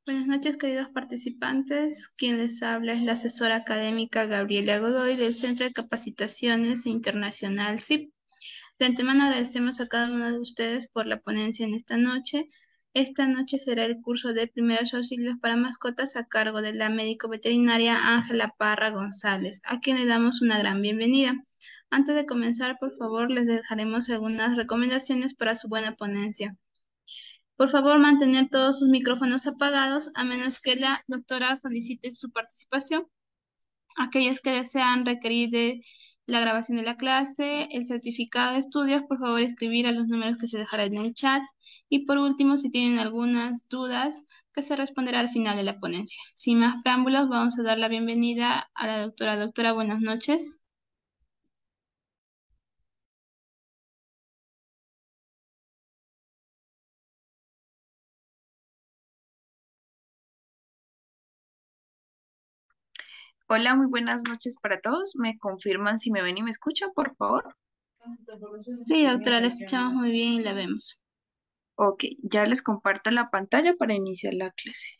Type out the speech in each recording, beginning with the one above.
Buenas noches, queridos participantes. Quien les habla es la asesora académica Gabriela Godoy del Centro de Capacitaciones Internacional CIP. De antemano agradecemos a cada uno de ustedes por la ponencia en esta noche. Esta noche será el curso de primeros auxilios para mascotas a cargo de la médico veterinaria Ángela Parra González, a quien le damos una gran bienvenida. Antes de comenzar, por favor, les dejaremos algunas recomendaciones para su buena ponencia. Por favor, mantener todos sus micrófonos apagados a menos que la doctora solicite su participación. Aquellos que desean requerir de la grabación de la clase, el certificado de estudios, por favor escribir a los números que se dejarán en el chat. Y por último, si tienen algunas dudas, que se responderá al final de la ponencia. Sin más preámbulos, vamos a dar la bienvenida a la doctora. Doctora, buenas noches. Hola, muy buenas noches para todos. ¿Me confirman si me ven y me escuchan, por favor? Sí, doctora, la escuchamos muy bien y la vemos. Ok, ya les comparto la pantalla para iniciar la clase.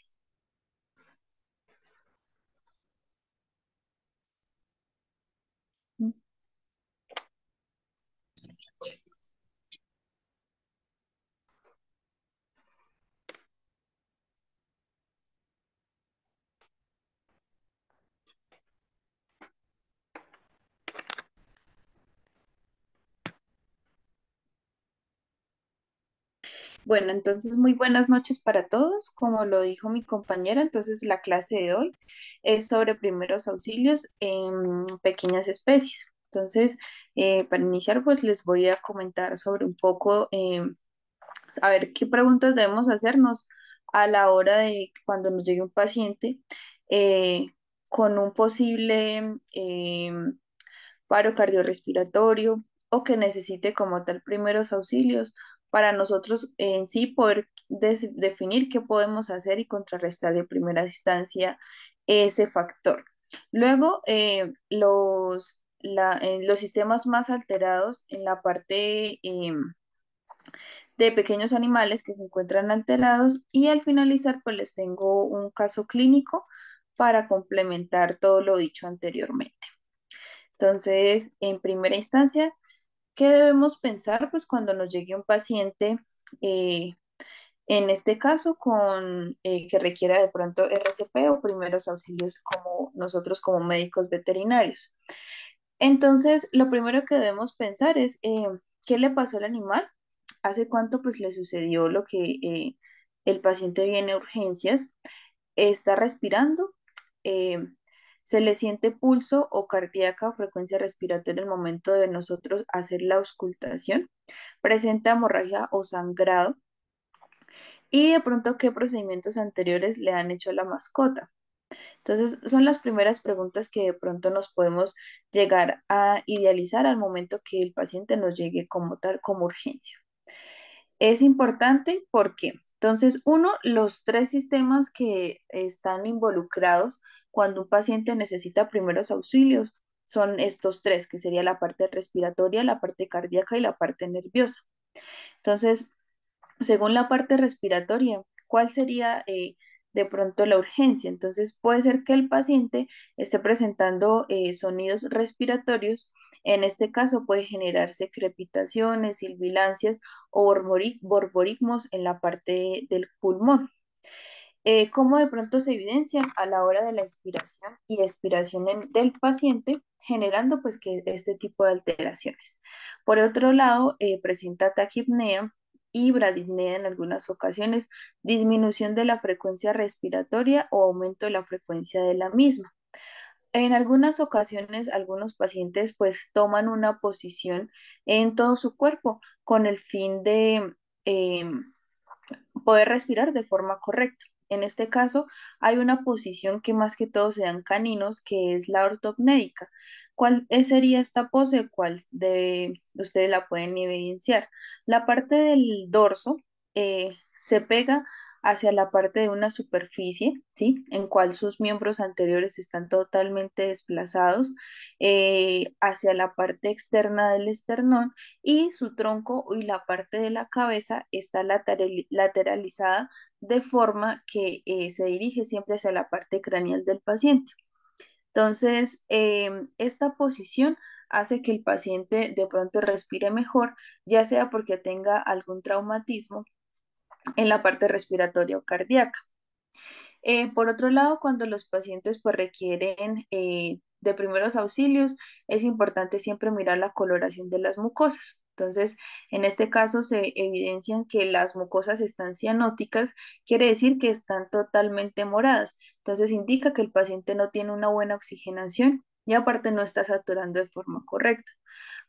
Bueno, entonces muy buenas noches para todos. Como lo dijo mi compañera, entonces la clase de hoy es sobre primeros auxilios en pequeñas especies. Entonces, para iniciar, pues les voy a comentar sobre un poco, a ver qué preguntas debemos hacernos a la hora de cuando nos llegue un paciente eh, con un posible paro cardiorrespiratorio o que necesite como tal primeros auxilios para nosotros en sí poder definir qué podemos hacer y contrarrestar en primera instancia ese factor. Luego, los sistemas más alterados en la parte de pequeños animales que se encuentran alterados y al finalizar pues les tengo un caso clínico para complementar todo lo dicho anteriormente. Entonces, en primera instancia, ¿qué debemos pensar pues cuando nos llegue un paciente, eh, en este caso con que requiera de pronto RCP o primeros auxilios como nosotros como médicos veterinarios? Entonces, lo primero que debemos pensar es ¿qué le pasó al animal? ¿Hace cuánto pues le sucedió lo que el paciente viene a urgencias? ¿Está respirando? Eh, ¿Se le siente pulso o cardíaca o frecuencia respiratoria en el momento de nosotros hacer la auscultación? ¿Presenta hemorragia o sangrado? Y de pronto, ¿qué procedimientos anteriores le han hecho a la mascota? Entonces, son las primeras preguntas que de pronto nos podemos llegar a idealizar al momento que el paciente nos llegue como tal, como urgencia. Es importante porque, entonces, uno, los tres sistemas que están involucrados cuando un paciente necesita primeros auxilios son estos tres, que sería la parte respiratoria, la parte cardíaca y la parte nerviosa. Entonces, según la parte respiratoria, ¿cuál sería de pronto la urgencia? Entonces, puede ser que el paciente esté presentando sonidos respiratorios. En este caso, puede generarse crepitaciones, silbilancias o borborismos en la parte del pulmón. ¿Cómo de pronto se evidencian a la hora de la inspiración y expiración del paciente, generando pues que este tipo de alteraciones? Por otro lado, presenta taquipnea y bradipnea en algunas ocasiones, disminución de la frecuencia respiratoria o aumento de la frecuencia de la misma. En algunas ocasiones, algunos pacientes pues toman una posición en todo su cuerpo con el fin de poder respirar de forma correcta. En este caso, hay una posición que más que todo se dan caninos, que es la ortopnédica. ¿Cuál sería esta pose? ¿Cuál de ustedes la pueden evidenciar? La parte del dorso se pega hacia la parte de una superficie, ¿sí? En cual sus miembros anteriores están totalmente desplazados, hacia la parte externa del esternón y su tronco y la parte de la cabeza está lateralizada de forma que se dirige siempre hacia la parte craneal del paciente. Entonces, esta posición hace que el paciente de pronto respire mejor, ya sea porque tenga algún traumatismo en la parte respiratoria o cardíaca. Por otro lado, cuando los pacientes pues, requieren de primeros auxilios, es importante siempre mirar la coloración de las mucosas. Entonces, en este caso se evidencian que las mucosas están cianóticas, quiere decir que están totalmente moradas. Entonces, indica que el paciente no tiene una buena oxigenación y aparte no está saturando de forma correcta.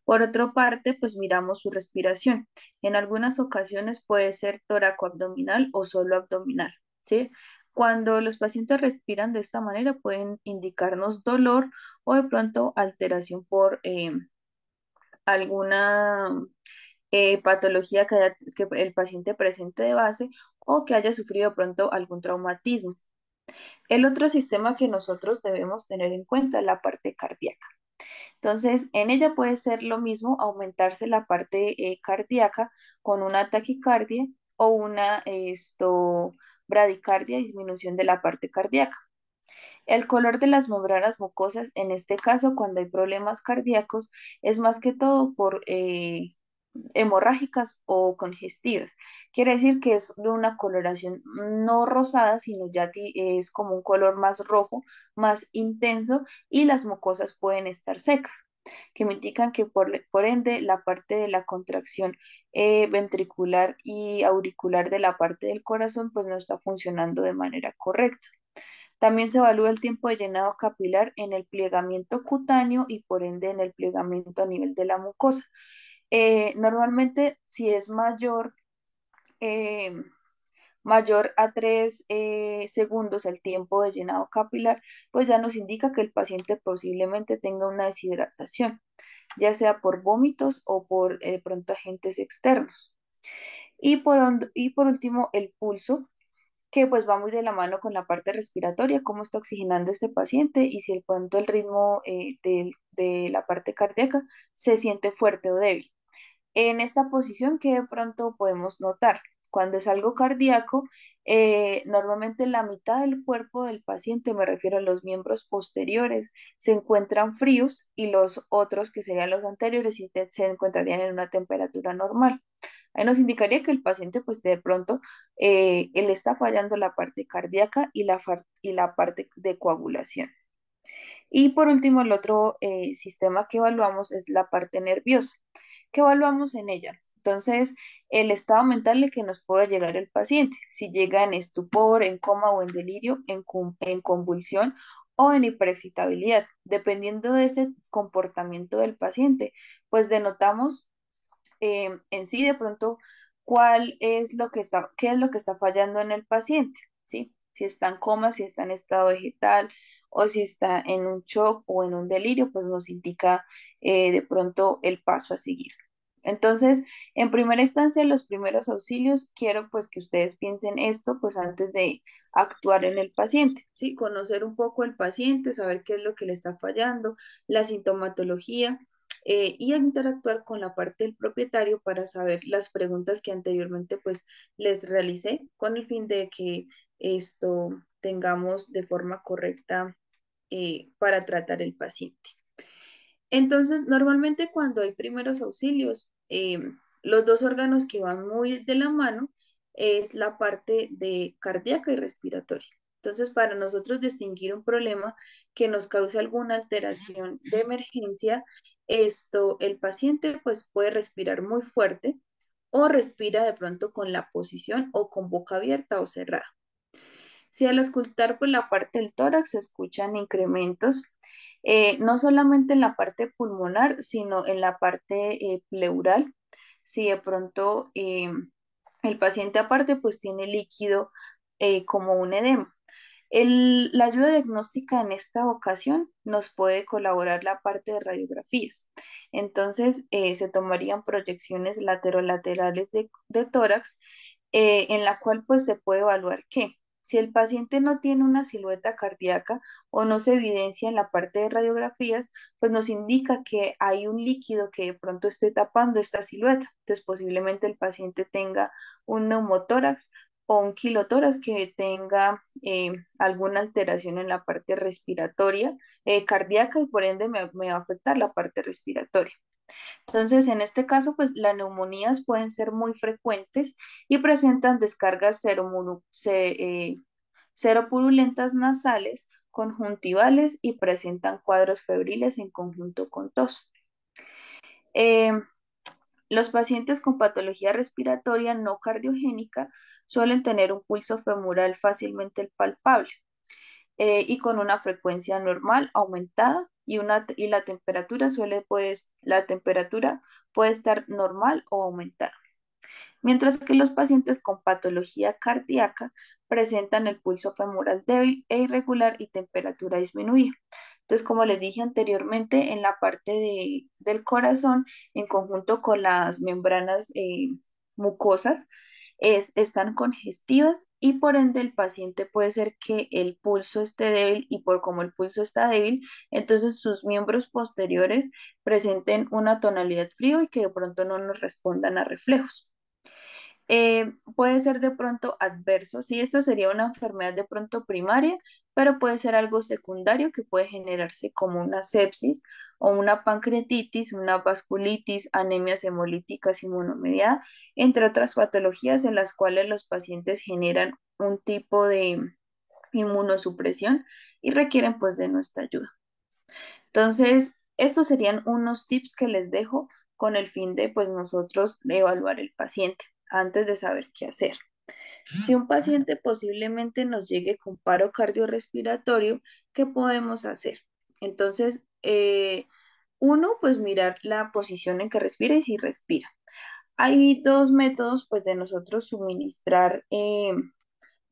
Por otra parte, pues miramos su respiración. En algunas ocasiones puede ser toracoabdominal o solo abdominal, ¿sí? Cuando los pacientes respiran de esta manera pueden indicarnos dolor o de pronto alteración por alguna patología que el paciente presente de base o que haya sufrido de pronto algún traumatismo. El otro sistema que nosotros debemos tener en cuenta es la parte cardíaca. Entonces, en ella puede ser lo mismo aumentarse la parte cardíaca con una taquicardia o una bradicardia, disminución de la parte cardíaca. El color de las membranas mucosas, en este caso, cuando hay problemas cardíacos, es más que todo por hemorrágicas o congestivas. Quiere decir que es de una coloración no rosada, sino ya es como un color más rojo, más intenso y las mucosas pueden estar secas, que me indican que por ende la parte de la contracción ventricular y auricular de la parte del corazón pues no está funcionando de manera correcta. También se evalúa el tiempo de llenado capilar en el plegamiento cutáneo y por ende en el plegamiento a nivel de la mucosa. Normalmente, si es eh, mayor a 3 segundos el tiempo de llenado capilar, pues ya nos indica que el paciente posiblemente tenga una deshidratación, ya sea por vómitos o por pronto agentes externos. Y por último, el pulso, que pues va muy de la mano con la parte respiratoria, cómo está oxigenando este paciente y si el pronto el ritmo de la parte cardíaca se siente fuerte o débil. En esta posición que de pronto podemos notar, cuando es algo cardíaco, normalmente la mitad del cuerpo del paciente, me refiero a los miembros posteriores, se encuentran fríos y los otros, que serían los anteriores, sí se encontrarían en una temperatura normal. Ahí nos indicaría que el paciente, pues de pronto, él está fallando la parte cardíaca y y la parte de coagulación. Y por último, el otro sistema que evaluamos es la parte nerviosa. ¿Qué evaluamos en ella? Entonces, el estado mental al que nos puede llegar el paciente, si llega en estupor, en coma o en delirio, en convulsión o en hiperexcitabilidad. Dependiendo de ese comportamiento del paciente, pues denotamos en sí de pronto cuál es lo que está, qué es lo que está fallando en el paciente, ¿sí? Si está en coma, si está en estado vegetal o si está en un shock o en un delirio, pues nos indica de pronto el paso a seguir. Entonces, en primera instancia, los primeros auxilios, quiero pues que ustedes piensen esto pues antes de actuar en el paciente, ¿sí? Conocer un poco el paciente, saber qué es lo que le está fallando, la sintomatología y a interactuar con la parte del propietario para saber las preguntas que anteriormente pues les realicé con el fin de que esto tengamos de forma correcta para tratar el paciente. Entonces, normalmente cuando hay primeros auxilios, los dos órganos que van muy de la mano es la parte de cardíaca y respiratoria. Entonces, para nosotros distinguir un problema que nos cause alguna alteración de emergencia, el paciente pues puede respirar muy fuerte o respira de pronto con la posición o con boca abierta o cerrada. Si al escuchar por la parte del tórax se escuchan incrementos, no solamente en la parte pulmonar, sino en la parte pleural. Si de pronto el paciente aparte pues tiene líquido como un edema. La ayuda diagnóstica en esta ocasión nos puede colaborar la parte de radiografías. Entonces, se tomarían proyecciones laterolaterales de tórax en la cual pues se puede evaluar que si el paciente no tiene una silueta cardíaca o no se evidencia en la parte de radiografías, pues nos indica que hay un líquido que de pronto esté tapando esta silueta. Entonces posiblemente el paciente tenga un neumotórax o un quilotórax que tenga alguna alteración en la parte respiratoria, cardíaca, y por ende me va a afectar la parte respiratoria. Entonces, en este caso, pues las neumonías pueden ser muy frecuentes y presentan descargas seropurulentas nasales, conjuntivales y presentan cuadros febriles en conjunto con tos. Eh, los pacientes con patología respiratoria no cardiogénica suelen tener un pulso femoral fácilmente palpable y con una frecuencia normal aumentada y la temperatura la temperatura puede estar normal o aumentada. Mientras que los pacientes con patología cardíaca presentan el pulso femoral débil e irregular y temperatura disminuida. Entonces, como les dije anteriormente, en la parte del corazón, en conjunto con las membranas mucosas, están congestivas y por ende el paciente puede ser que el pulso esté débil y por como el pulso está débil, entonces sus miembros posteriores presenten una tonalidad frío y que de pronto no nos respondan a reflejos. Puede ser de pronto adverso, sí, esto sería una enfermedad de pronto primaria, pero puede ser algo secundario que puede generarse como una sepsis o una pancreatitis, una vasculitis, anemias hemolíticas inmunomediada, entre otras patologías en las cuales los pacientes generan un tipo de inmunosupresión y requieren pues de nuestra ayuda. Entonces, estos serían unos tips que les dejo con el fin de pues nosotros evaluar el paciente antes de saber qué hacer. Si un paciente posiblemente nos llegue con paro cardiorrespiratorio, ¿qué podemos hacer? Entonces, uno, pues mirar la posición en que respira y si respira. Hay dos métodos, pues, de nosotros suministrar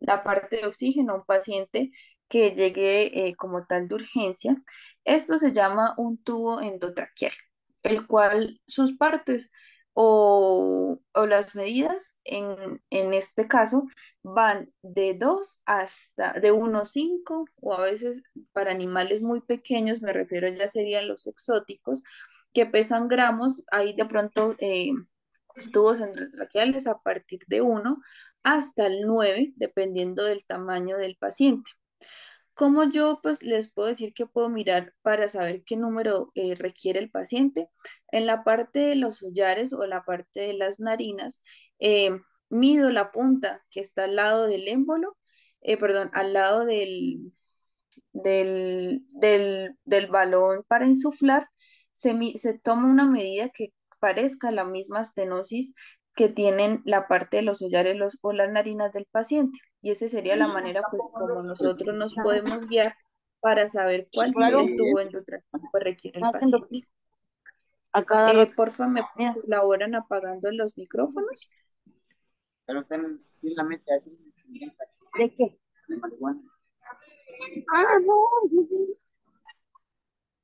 la parte de oxígeno a un paciente que llegue como tal de urgencia. Esto se llama un tubo endotraqueal, el cual sus partes o las medidas en este caso van de 2 hasta de 1,5 o a veces para animales muy pequeños, me refiero ya serían los exóticos, que pesan gramos, ahí de pronto tubos endotraqueales a partir de 1 hasta el 9, dependiendo del tamaño del paciente. ¿Cómo yo pues les puedo decir que puedo mirar para saber qué número requiere el paciente? En la parte de los hollares o la parte de las narinas, eh, mido la punta que está al lado del émbolo, perdón, al lado del balón para insuflar, se toma una medida que parezca la misma estenosis que tienen la parte de los hollares o las narinas del paciente. Y esa sería la manera, pues, como nosotros nos podemos guiar para saber cuál Claro, el tubo endotraqueal pues, requiere el haciendo paciente. clic a cada rato. Porfa, ¿me Mira, colaboran apagando los micrófonos? pero usted sí la mete así. ¿De qué? De marihuana. Ah, no, sí, sí.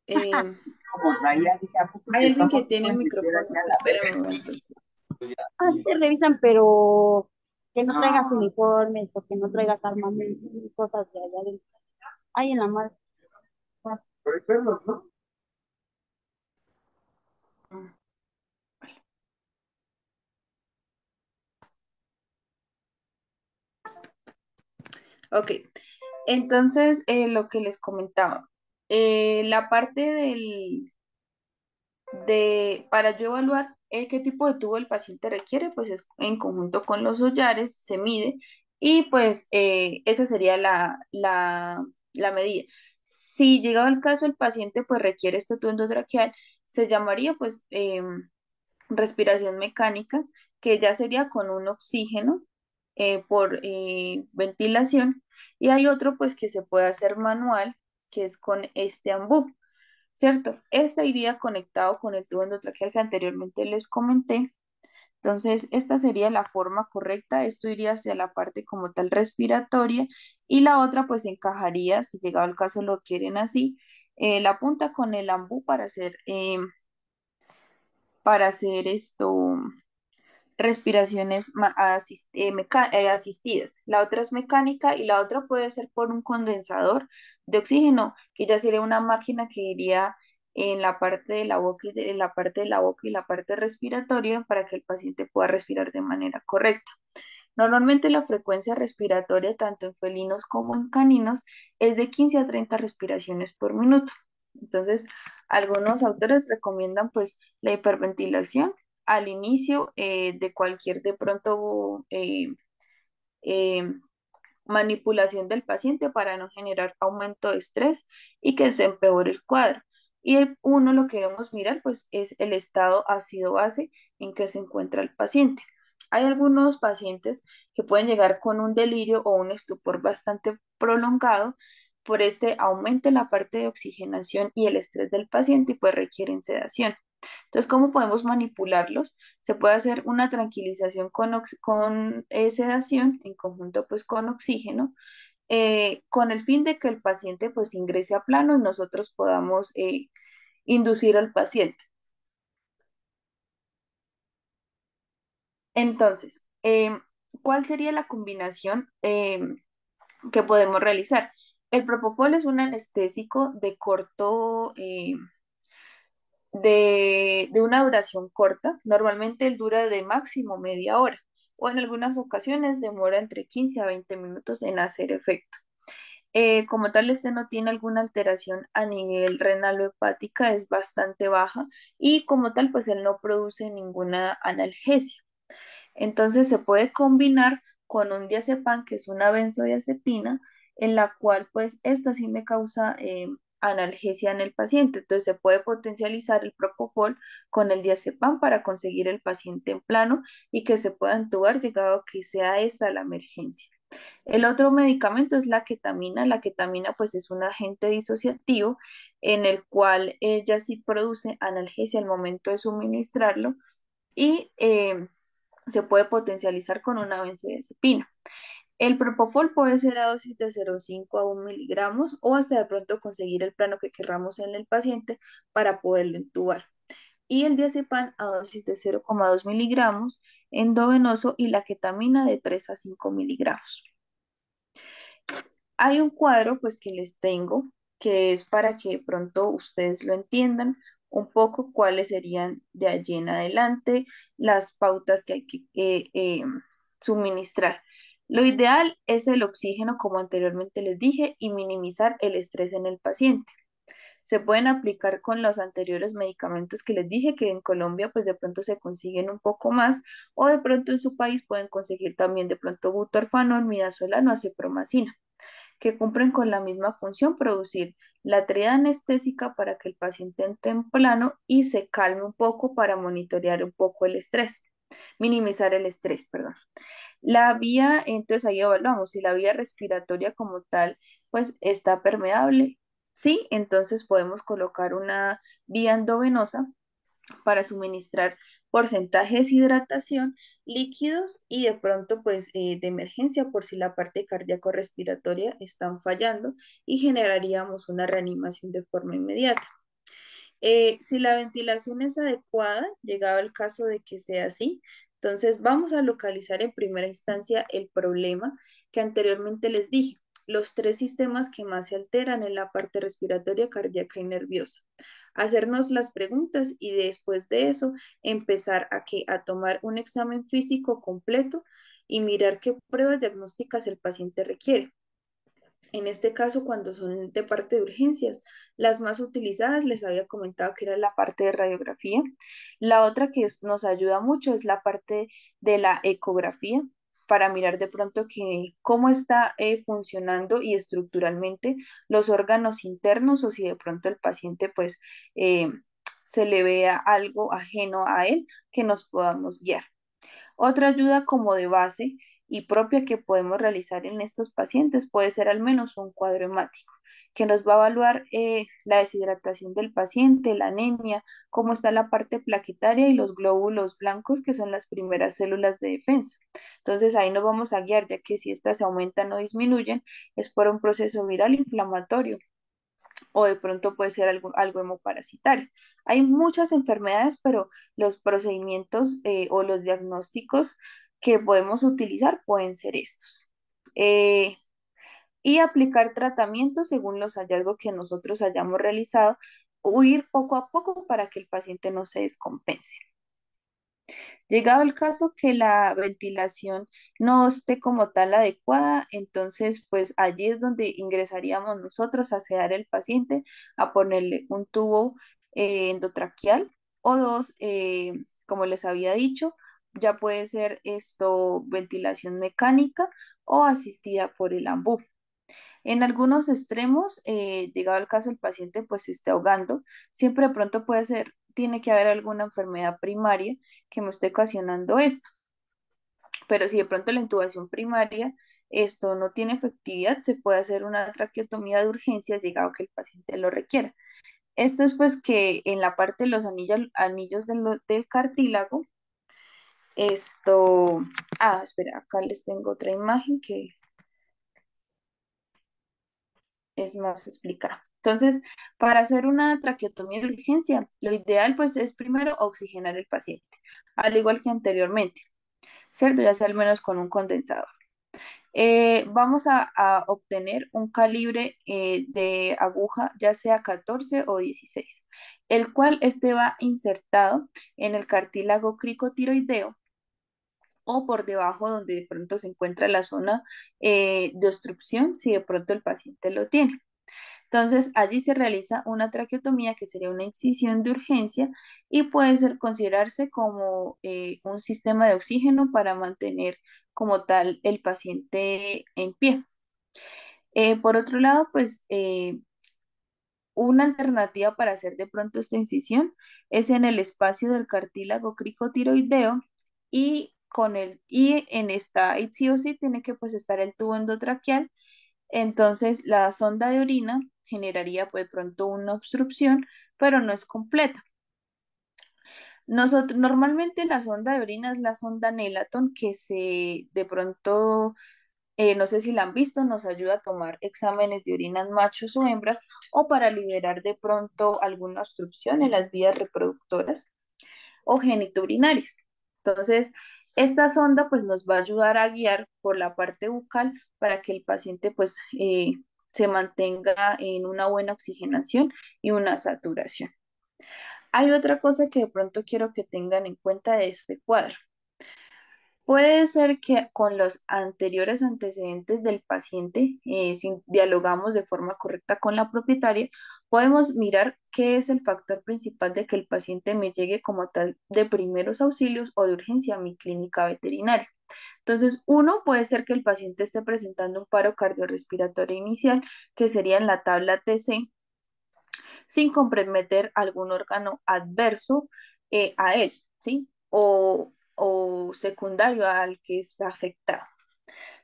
Eh, Como traía, dije, ¿a poco hay se alguien toma que que tiene el pueden meter micrófono. hacia la Espérame un momento. Ah, sí te revisan, pero que no traigas uniformes o que no traigas armamento y cosas de allá adentro. Ahí en la mar. Por ejemplo, ¿no? Ok, entonces lo que les comentaba, la parte para yo evaluar qué tipo de tubo el paciente requiere, pues es en conjunto con los hollares, se mide y pues esa sería la medida. Si llegado el caso el paciente pues requiere este tubo endotraqueal, se llamaría pues respiración mecánica, que ya sería con un oxígeno por ventilación, y hay otro pues que se puede hacer manual, que es con este ambú, ¿cierto? Este iría conectado con el tubo endotraqueal que anteriormente les comenté. Entonces, esta sería la forma correcta, esto iría hacia la parte como tal respiratoria y la otra pues encajaría, si llegado el caso lo quieren así, la punta con el ambú para hacer esto, respiraciones asistidas. La otra es mecánica y la otra puede ser por un condensador de oxígeno, que ya sería una máquina que iría en la parte de la boca en la parte de la boca y la parte respiratoria para que el paciente pueda respirar de manera correcta. Normalmente la frecuencia respiratoria, tanto en felinos como en caninos, es de 15 a 30 respiraciones por minuto. Entonces, algunos autores recomiendan pues la hiperventilación al inicio de cualquier de pronto eh, manipulación del paciente para no generar aumento de estrés y que se empeore el cuadro. Y uno lo que debemos mirar pues es el estado ácido-base en que se encuentra el paciente. Hay algunos pacientes que pueden llegar con un delirio o un estupor bastante prolongado, por este aumenta la parte de oxigenación y el estrés del paciente y pues requieren sedación. Entonces, ¿cómo podemos manipularlos? Se puede hacer una tranquilización con sedación en conjunto pues con oxígeno, con el fin de que el paciente pues ingrese a plano y nosotros podamos inducir al paciente. Entonces, ¿cuál sería la combinación que podemos realizar? El propofol es un anestésico de corto, de una duración corta. Normalmente él dura de máximo media hora o en algunas ocasiones demora entre 15 a 20 minutos en hacer efecto. Como tal, este no tiene alguna alteración a nivel renal o hepática, es bastante baja y como tal, pues él no produce ninguna analgesia. Entonces se puede combinar con un diazepam, que es una benzodiazepina, en la cual pues esta sí me causa analgesia en el paciente. Entonces se puede potencializar el propofol con el diazepam para conseguir el paciente en plano y que se pueda entubar llegado que sea esa la emergencia. El otro medicamento es la ketamina. La ketamina pues es un agente disociativo en el cual ella sí produce analgesia al momento de suministrarlo y se puede potencializar con una benzodiazepina. El propofol puede ser a dosis de 0,5 a 1 miligramos o hasta de pronto conseguir el plano que querramos en el paciente para poderlo entubar. Y el diazepam a dosis de 0,2 miligramos endovenoso y la ketamina de 3 a 5 miligramos. Hay un cuadro pues que les tengo que es para que de pronto ustedes lo entiendan un poco cuáles serían de allí en adelante las pautas que hay que suministrar. Lo ideal es el oxígeno, como anteriormente les dije, y minimizar el estrés en el paciente. Se pueden aplicar con los anteriores medicamentos que les dije que en Colombia pues de pronto se consiguen un poco más o de pronto en su país pueden conseguir también de pronto butorfanol, midazolam o acepromacina que cumplen con la misma función, producir la tríada anestésica para que el paciente entre en plano y se calme un poco para monitorear un poco el estrés, minimizar el estrés, perdón. La vía, entonces ahí evaluamos si la vía respiratoria como tal, pues está permeable. Sí, entonces podemos colocar una vía endovenosa para suministrar porcentajes de hidratación, líquidos y de pronto pues de emergencia por si la parte cardíaco-respiratoria están fallando y generaríamos una reanimación de forma inmediata. Si la ventilación es adecuada, llegado el caso de que sea así, entonces vamos a localizar en primera instancia el problema que anteriormente les dije, los tres sistemas que más se alteran en la parte respiratoria, cardíaca y nerviosa. Hacernos las preguntas y después de eso empezar a tomar un examen físico completo y mirar qué pruebas diagnósticas el paciente requiere. En este caso, cuando son de parte de urgencias, las más utilizadas les había comentado que era la parte de radiografía. La otra que nos ayuda mucho es la parte de la ecografía para mirar de pronto que cómo está funcionando y estructuralmente los órganos internos o si de pronto el paciente pues eh, se le vea algo ajeno a él que nos podamos guiar. Otra ayuda como de base y propia que podemos realizar en estos pacientes puede ser al menos un cuadro hemático, que nos va a evaluar la deshidratación del paciente, la anemia, cómo está la parte plaquetaria y los glóbulos blancos, que son las primeras células de defensa. Entonces ahí nos vamos a guiar, ya que si estas se aumentan o disminuyen, es por un proceso viral inflamatorio. o de pronto puede ser algo hemoparasitario. Hay muchas enfermedades, pero los procedimientos o los diagnósticos que podemos utilizar pueden ser estos. Eh, y aplicar tratamientos según los hallazgos que nosotros hayamos realizado, o ir poco a poco para que el paciente no se descompense. Llegado el caso que la ventilación no esté como tal adecuada, entonces pues allí es donde ingresaríamos nosotros a sedar al paciente, a ponerle un tubo endotraqueal o dos, como les había dicho, ya puede ser esto ventilación mecánica o asistida por el AMBU. En algunos extremos, llegado el caso, el paciente pues se esté ahogando, siempre de pronto puede ser, tiene que haber alguna enfermedad primaria que me esté ocasionando esto. Pero si de pronto la intubación primaria esto no tiene efectividad, se puede hacer una traqueotomía de urgencias llegado que el paciente lo requiera. Esto es pues que en la parte de los anillos del cartílago, esto, espera, acá les tengo otra imagen que es más explicada. Entonces, para hacer una traqueotomía de urgencia, lo ideal pues es primero oxigenar el paciente, al igual que anteriormente, ¿cierto? Ya sea al menos con un condensador. Vamos a obtener un calibre de aguja, ya sea 14 o 16, el cual este va insertado en el cartílago cricotiroideo o por debajo donde de pronto se encuentra la zona de obstrucción, si de pronto el paciente lo tiene. Entonces, allí se realiza una traqueotomía que sería una incisión de urgencia y puede ser considerarse como un sistema de oxígeno para mantener como tal el paciente en pie. Por otro lado, pues una alternativa para hacer de pronto esta incisión es en el espacio del cartílago cricotiroideo y en esta, y sí o sí tiene que pues estar el tubo endotraqueal. Entonces, la sonda de orina generaría pues pronto una obstrucción, pero no es completa. Normalmente la sonda de orina es la sonda Nelaton que de pronto, no sé si la han visto, nos ayuda a tomar exámenes de orinas machos o hembras o para liberar de pronto alguna obstrucción en las vías reproductoras o genitourinarias. Entonces, esta sonda pues nos va a ayudar a guiar por la parte bucal para que el paciente pues se mantenga en una buena oxigenación y una saturación. Hay otra cosa que de pronto quiero que tengan en cuenta de este cuadro. Puede ser que con los anteriores antecedentes del paciente, si dialogamos de forma correcta con la propietaria, podemos mirar qué es el factor principal de que el paciente me llegue como tal de primeros auxilios o de urgencia a mi clínica veterinaria. Entonces, uno puede ser que el paciente esté presentando un paro cardiorrespiratorio inicial, que sería en la tabla TC, sin comprometer algún órgano adverso a él, ¿sí? O secundario al que está afectado.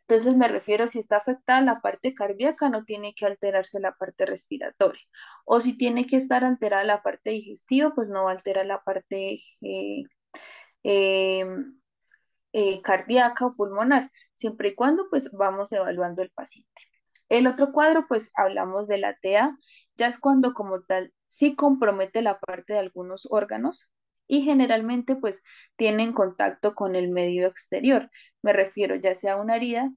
Entonces me refiero, si está afectada la parte cardíaca, no tiene que alterarse la parte respiratoria. O si tiene que estar alterada la parte digestiva, pues no va a alterar la parte eh, cardíaca o pulmonar, siempre y cuando pues vamos evaluando el paciente. El otro cuadro, pues hablamos de la TEA, ya es cuando como tal sí compromete la parte de algunos órganos y generalmente pues tienen contacto con el medio exterior. Me refiero ya sea una herida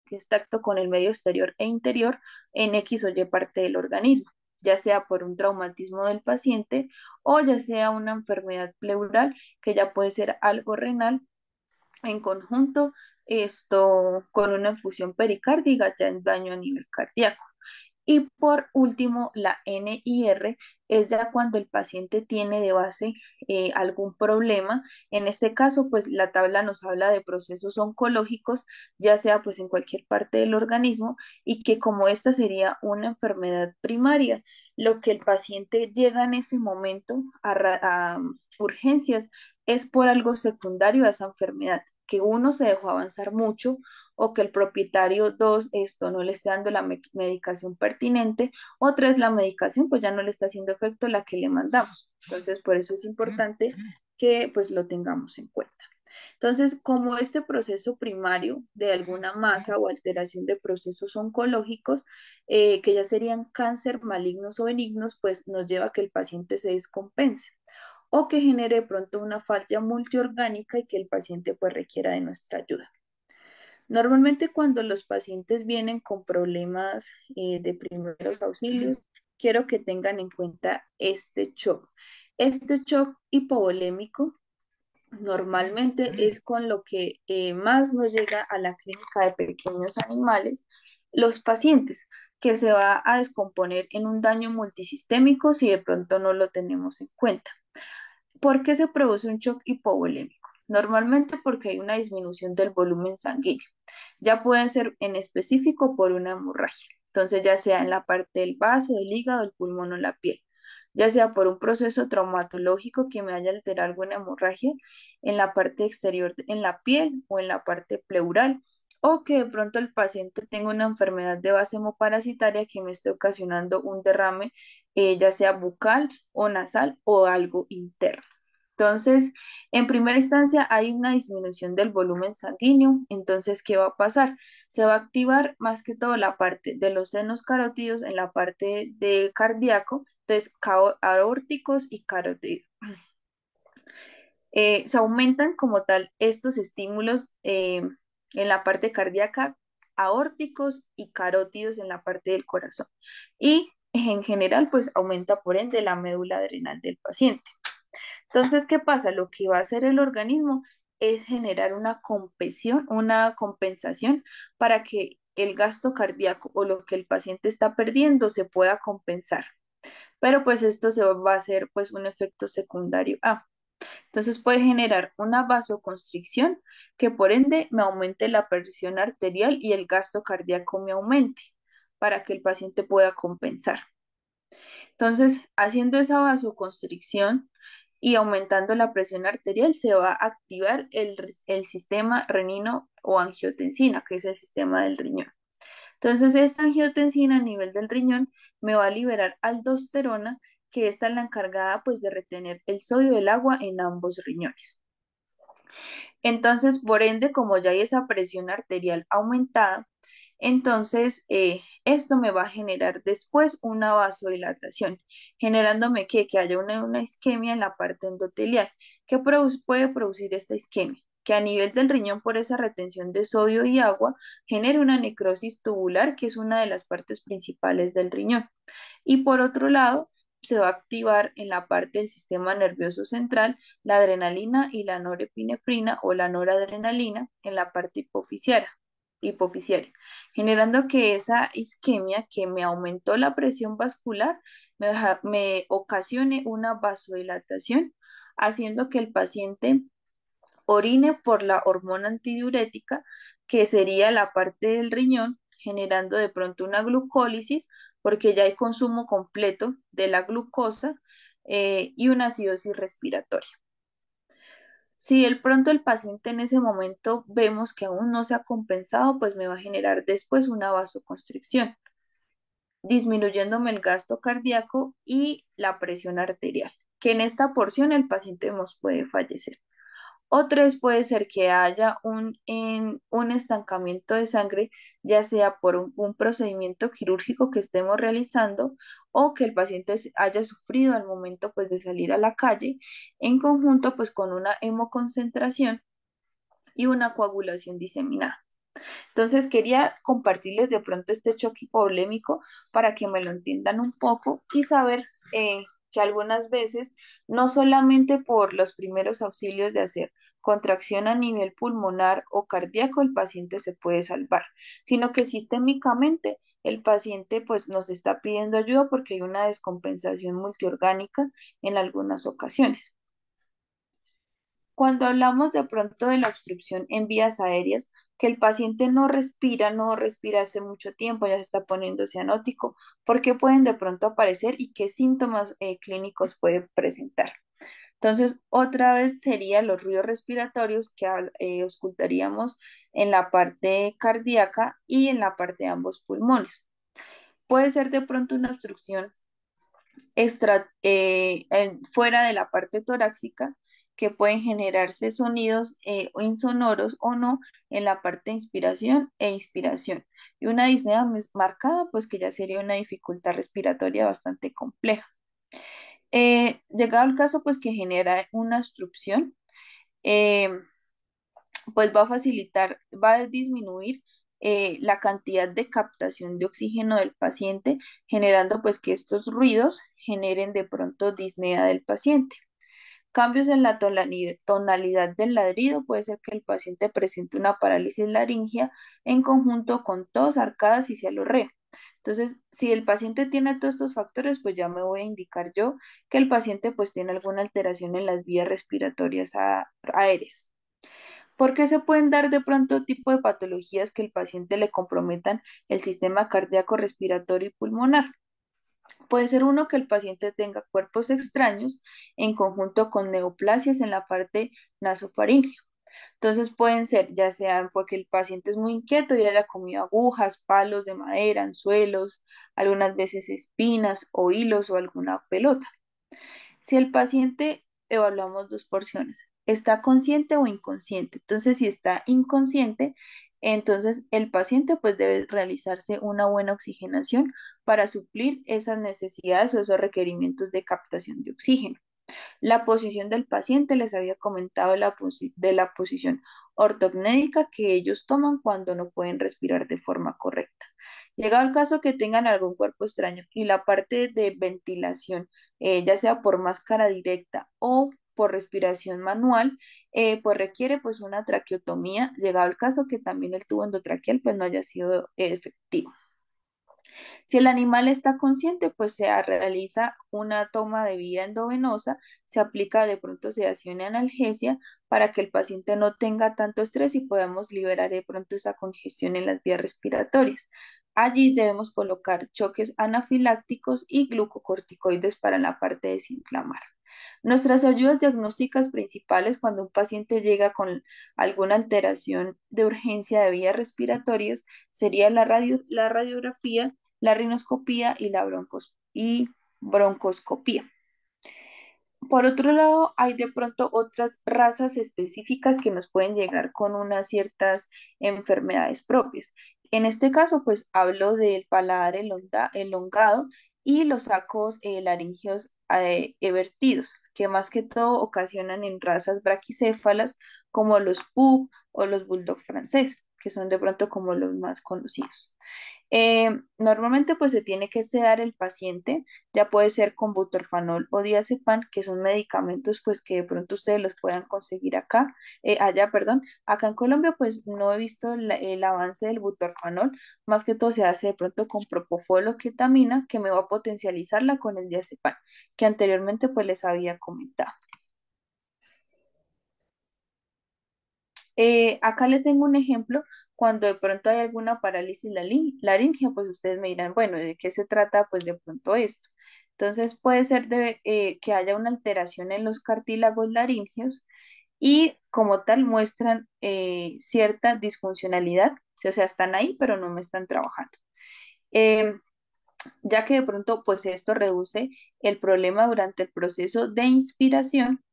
que es tacto con el medio exterior e interior en X o Y parte del organismo, ya sea por un traumatismo del paciente o ya sea una enfermedad pleural que ya puede ser algo renal en conjunto esto con una infusión pericárdica ya en daño a nivel cardíaco. Y por último, la NIR es ya cuando el paciente tiene de base algún problema. En este caso, pues la tabla nos habla de procesos oncológicos, ya sea pues en cualquier parte del organismo, y que como esta sería una enfermedad primaria, lo que el paciente llega en ese momento a urgencias es por algo secundario a esa enfermedad, que uno se dejó avanzar mucho o que el propietario, dos, esto no le esté dando la medicación pertinente, o tres, la medicación pues ya no le está haciendo efecto la que le mandamos. Entonces, por eso es importante que pues lo tengamos en cuenta. Entonces, como este proceso primario de alguna masa o alteración de procesos oncológicos, que ya serían cáncer malignos o benignos, pues nos lleva a que el paciente se descompense o que genere de pronto una falla multiorgánica y que el paciente pues requiera de nuestra ayuda. Normalmente cuando los pacientes vienen con problemas de primeros auxilios, quiero que tengan en cuenta este shock. Este shock hipovolémico normalmente es con lo que más nos llega a la clínica de pequeños animales, los pacientes, que se va a descomponer en un daño multisistémico si de pronto no lo tenemos en cuenta. ¿Por qué se produce un shock hipovolémico? Normalmente porque hay una disminución del volumen sanguíneo. Ya puede ser en específico por una hemorragia. Entonces, ya sea en la parte del vaso, del hígado, el pulmón o la piel. Ya sea por un proceso traumatológico que me haya alterado alguna hemorragia en la parte exterior, en la piel o en la parte pleural. O que de pronto el paciente tenga una enfermedad de base hemoparasitaria que me esté ocasionando un derrame, ya sea bucal o nasal o algo interno. Entonces, en primera instancia hay una disminución del volumen sanguíneo. Entonces, ¿qué va a pasar? Se va a activar más que todo la parte de los senos carótidos en la parte de cardíaco, entonces aórticos y carótidos. Se aumentan como tal estos estímulos en la parte cardíaca, aórticos y carótidos en la parte del corazón. Y en general, pues aumenta por ende la médula adrenal del paciente. Entonces, ¿qué pasa? Lo que va a hacer el organismo es generar una compensación para que el gasto cardíaco o lo que el paciente está perdiendo se pueda compensar. Pero pues esto se va a hacer pues un efecto secundario. Entonces puede generar una vasoconstricción que por ende me aumente la presión arterial y el gasto cardíaco me aumente para que el paciente pueda compensar. Entonces, haciendo esa vasoconstricción y aumentando la presión arterial, se va a activar el sistema renino o angiotensina, que es el sistema del riñón. Entonces, esta angiotensina a nivel del riñón me va a liberar aldosterona, que esta es la encargada pues de retener el sodio del agua en ambos riñones. Entonces, por ende, como ya hay esa presión arterial aumentada, entonces esto me va a generar después una vasodilatación, generándome que haya una isquemia en la parte endotelial. ¿Qué puede producir esta isquemia? Que a nivel del riñón, por esa retención de sodio y agua, genere una necrosis tubular, que es una de las partes principales del riñón. Y por otro lado, se va a activar en la parte del sistema nervioso central la adrenalina y la norepinefrina o la noradrenalina en la parte hipofisiaria, generando que esa isquemia que me aumentó la presión vascular me ocasione una vasodilatación, haciendo que el paciente orine por la hormona antidiurética, que sería la parte del riñón, generando de pronto una glucólisis, porque ya hay consumo completo de la glucosa y una acidosis respiratoria. Si de pronto el paciente en ese momento vemos que aún no se ha compensado, pues me va a generar después una vasoconstricción, disminuyéndome el gasto cardíaco y la presión arterial, que en esta porción el paciente nos puede fallecer. O tres, puede ser que haya un estancamiento de sangre, ya sea por un procedimiento quirúrgico que estemos realizando o que el paciente haya sufrido al momento pues, de salir a la calle, en conjunto pues, con una hemoconcentración y una coagulación diseminada. Entonces quería compartirles de pronto este choque polémico para que me lo entiendan un poco y saber que algunas veces, no solamente por los primeros auxilios de hacer contracción a nivel pulmonar o cardíaco, el paciente se puede salvar, sino que sistémicamente el paciente pues nos está pidiendo ayuda porque hay una descompensación multiorgánica en algunas ocasiones. Cuando hablamos de pronto de la obstrucción en vías aéreas, que el paciente no respira hace mucho tiempo, ya se está poniendo cianótico, ¿por qué pueden de pronto aparecer y qué síntomas clínicos puede presentar? Entonces, otra vez serían los ruidos respiratorios que auscultaríamos en la parte cardíaca y en la parte de ambos pulmones. Puede ser de pronto una obstrucción fuera de la parte torácica que pueden generarse sonidos insonoros o no en la parte de inspiración e inspiración. Y una disnea marcada, pues que ya sería una dificultad respiratoria bastante compleja. Llegado el caso, pues que genera una obstrucción, eh, pues va a facilitar, va a disminuir la cantidad de captación de oxígeno del paciente, generando pues que estos ruidos generen de pronto disnea del paciente. Cambios en la tonalidad del ladrido, puede ser que el paciente presente una parálisis laringea en conjunto con tos, arcadas y cialorrea. Entonces, si el paciente tiene todos estos factores, pues ya me voy a indicar yo que el paciente pues tiene alguna alteración en las vías respiratorias aéreas. ¿Por qué se pueden dar de pronto tipo de patologías que el paciente le comprometan el sistema cardíaco, respiratorio y pulmonar? Puede ser uno que el paciente tenga cuerpos extraños en conjunto con neoplasias en la parte nasofaringea. Entonces pueden ser ya sean porque el paciente es muy inquieto y haya comido agujas, palos de madera, anzuelos, algunas veces espinas o hilos o alguna pelota. Si el paciente, evaluamos dos porciones, está consciente o inconsciente. Entonces, si está inconsciente, entonces el paciente pues debe realizarse una buena oxigenación para suplir esas necesidades o esos requerimientos de captación de oxígeno. La posición del paciente, les había comentado de la posición ortognédica que ellos toman cuando no pueden respirar de forma correcta. Llegado el caso que tengan algún cuerpo extraño y la parte de ventilación, ya sea por máscara directa o por respiración manual, pues requiere pues una traqueotomía, llegado el caso que también el tubo endotraqueal pues no haya sido efectivo. Si el animal está consciente, pues se realiza una toma de vía endovenosa, se aplica de pronto sedación y analgesia para que el paciente no tenga tanto estrés y podamos liberar de pronto esa congestión en las vías respiratorias. Allí debemos colocar choques anafilácticos y glucocorticoides para la parte de desinflamar. Nuestras ayudas diagnósticas principales cuando un paciente llega con alguna alteración de urgencia de vías respiratorias sería la radiografía, la rinoscopía y la broncoscopía. Por otro lado, hay de pronto otras razas específicas que nos pueden llegar con unas ciertas enfermedades propias. En este caso, pues hablo del paladar elongado y los sacos laríngeos evertidos, que más que todo ocasionan en razas braquicéfalas como los pug o los bulldog francés, que son de pronto como los más conocidos. Normalmente pues se tiene que sedar el paciente, ya puede ser con butorfanol o diazepam, que son medicamentos pues que de pronto ustedes los puedan conseguir allá, perdón. Acá en Colombia pues no he visto el avance del butorfanol, más que todo se hace de pronto con propofol o ketamina, que me va a potencializarla con el diazepam, que anteriormente pues les había comentado. Acá les tengo un ejemplo, cuando de pronto hay alguna parálisis laringea, pues ustedes me dirán, bueno, ¿de qué se trata pues de pronto esto? Entonces puede ser que haya una alteración en los cartílagos laríngeos y como tal muestran cierta disfuncionalidad, o sea, están ahí, pero no me están trabajando. Em, ya que de pronto pues esto reduce el problema durante el proceso de inspiración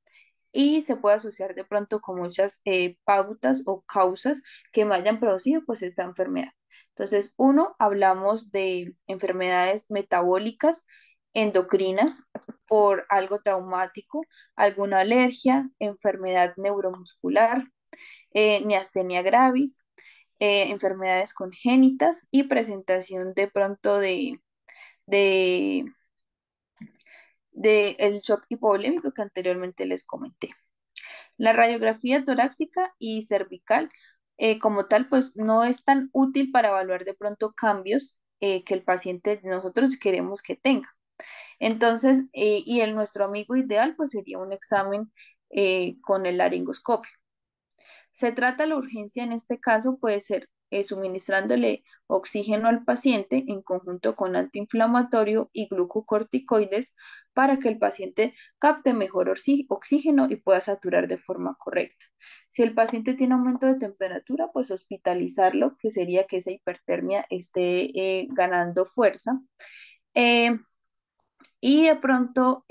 y se puede asociar de pronto con muchas pautas o causas que me hayan producido pues esta enfermedad. Entonces, uno, hablamos de enfermedades metabólicas, endocrinas, por algo traumático, alguna alergia, enfermedad neuromuscular, miastenia gravis, enfermedades congénitas y presentación de pronto de, de el shock hipovolémico que anteriormente les comenté. La radiografía torácica y cervical, como tal, pues no es tan útil para evaluar de pronto cambios que el paciente nosotros queremos que tenga. Entonces, nuestro amigo ideal, pues sería un examen con el laringoscopio. Se trata la urgencia en este caso, puede ser suministrándole oxígeno al paciente en conjunto con antiinflamatorio y glucocorticoides para que el paciente capte mejor oxígeno y pueda saturar de forma correcta. Si el paciente tiene aumento de temperatura, pues hospitalizarlo, que sería que esa hipertermia esté ganando fuerza. Eh, y de pronto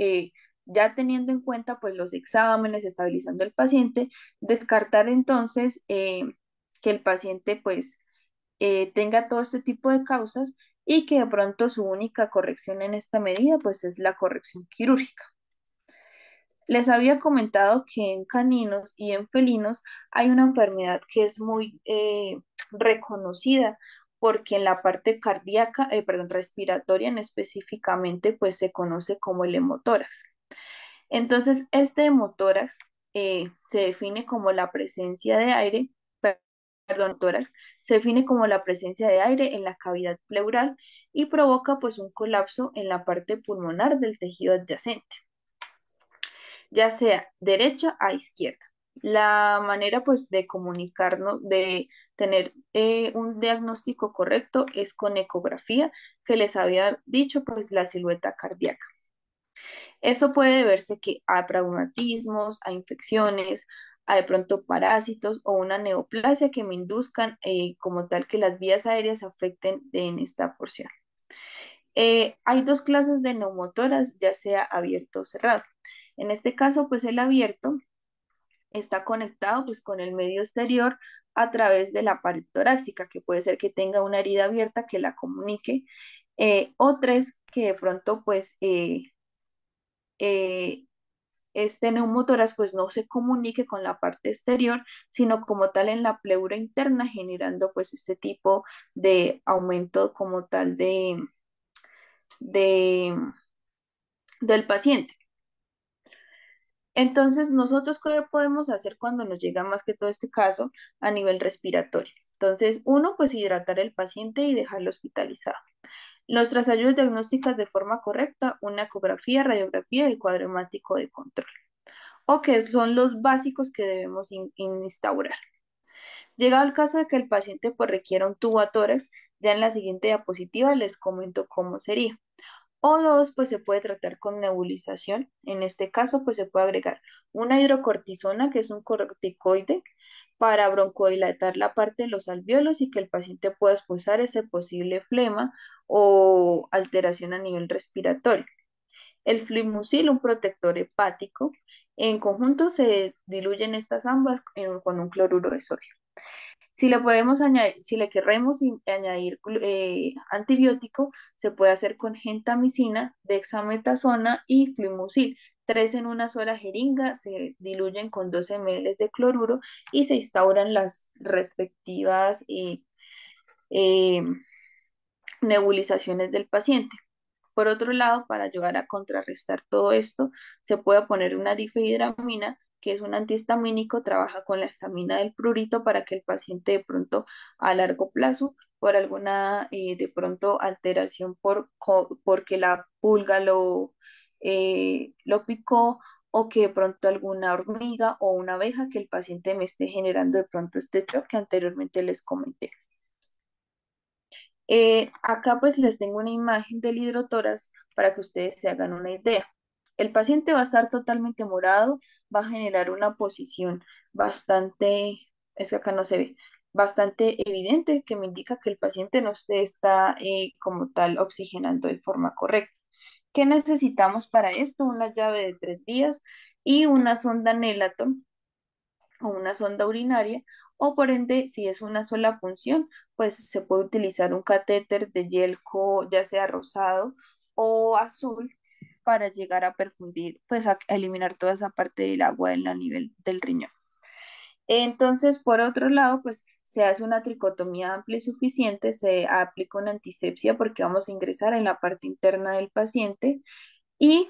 ya teniendo en cuenta pues los exámenes, estabilizando el paciente, descartar entonces que el paciente pues tenga todo este tipo de causas y que de pronto su única corrección en esta medida pues es la corrección quirúrgica. Les había comentado que en caninos y en felinos hay una enfermedad que es muy reconocida porque en la parte cardíaca, perdón, respiratoria en específicamente, pues se conoce como el hemotórax. Entonces, este hemotórax se define como la presencia de aire, perdón, tórax, se define como la presencia de aire en la cavidad pleural y provoca pues un colapso en la parte pulmonar del tejido adyacente, ya sea derecha a izquierda. La manera pues de comunicarnos, de tener un diagnóstico correcto es con ecografía, que les había dicho pues la silueta cardíaca. Eso puede deberse que a traumatismos, a infecciones, a de pronto parásitos o una neoplasia que me induzcan como tal que las vías aéreas afecten en esta porción. Hay dos clases de neumotoras, ya sea abierto o cerrado. En este caso, pues el abierto está conectado pues con el medio exterior a través de la pared torácica, que puede ser que tenga una herida abierta que la comunique, o tres que de pronto pues eh, este neumotórax pues no se comunique con la parte exterior, sino como tal en la pleura interna, generando pues este tipo de aumento como tal de, del paciente. Entonces, nosotros, ¿qué podemos hacer cuando nos llega más que todo este caso a nivel respiratorio? Entonces, uno, pues hidratar al paciente y dejarlo hospitalizado. Nuestras ayudas diagnósticas de forma correcta, una ecografía, radiografía y el cuadro hemático de control, o que son los básicos que debemos instaurar. Llegado el caso de que el paciente pues requiera un tubo a tórax, ya en la siguiente diapositiva les comento cómo sería. O dos, pues se puede tratar con nebulización. En este caso, pues se puede agregar una hidrocortisona, que es un corticoide, para broncodilatar la parte de los alvéolos y que el paciente pueda expulsar ese posible flema o alteración a nivel respiratorio. El flimucil, un protector hepático. En conjunto se diluyen estas ambas con un cloruro de sodio. Si le podemos añadir, si le queremos añadir antibiótico, se puede hacer con gentamicina, dexametasona y flimucil. Tres en una sola jeringa se diluyen con 12 ml de cloruro y se instauran las respectivas eh, nebulizaciones del paciente. Por otro lado, para ayudar a contrarrestar todo esto, se puede poner una difenhidramina, que es un antihistamínico, trabaja con la histamina del prurito para que el paciente de pronto a largo plazo, por alguna de pronto alteración porque la pulga lo picó o que de pronto alguna hormiga o una abeja que el paciente me esté generando de pronto este shock que anteriormente les comenté. Acá pues les tengo una imagen del hidrotórax para que ustedes se hagan una idea. El paciente va a estar totalmente morado, va a generar una posición bastante, es que acá no se ve, bastante evidente que me indica que el paciente no se está como tal oxigenando de forma correcta. ¿Qué necesitamos para esto? Una llave de 3 vías y una sonda Nelaton o una sonda urinaria, o por ende, si es una sola punción, pues se puede utilizar un catéter de Yelco, ya sea rosado o azul, para llegar a perfundir, pues a eliminar toda esa parte del agua en la nivel del riñón. Entonces, por otro lado, pues se hace una tricotomía amplia y suficiente, se aplica una antisepsia porque vamos a ingresar en la parte interna del paciente y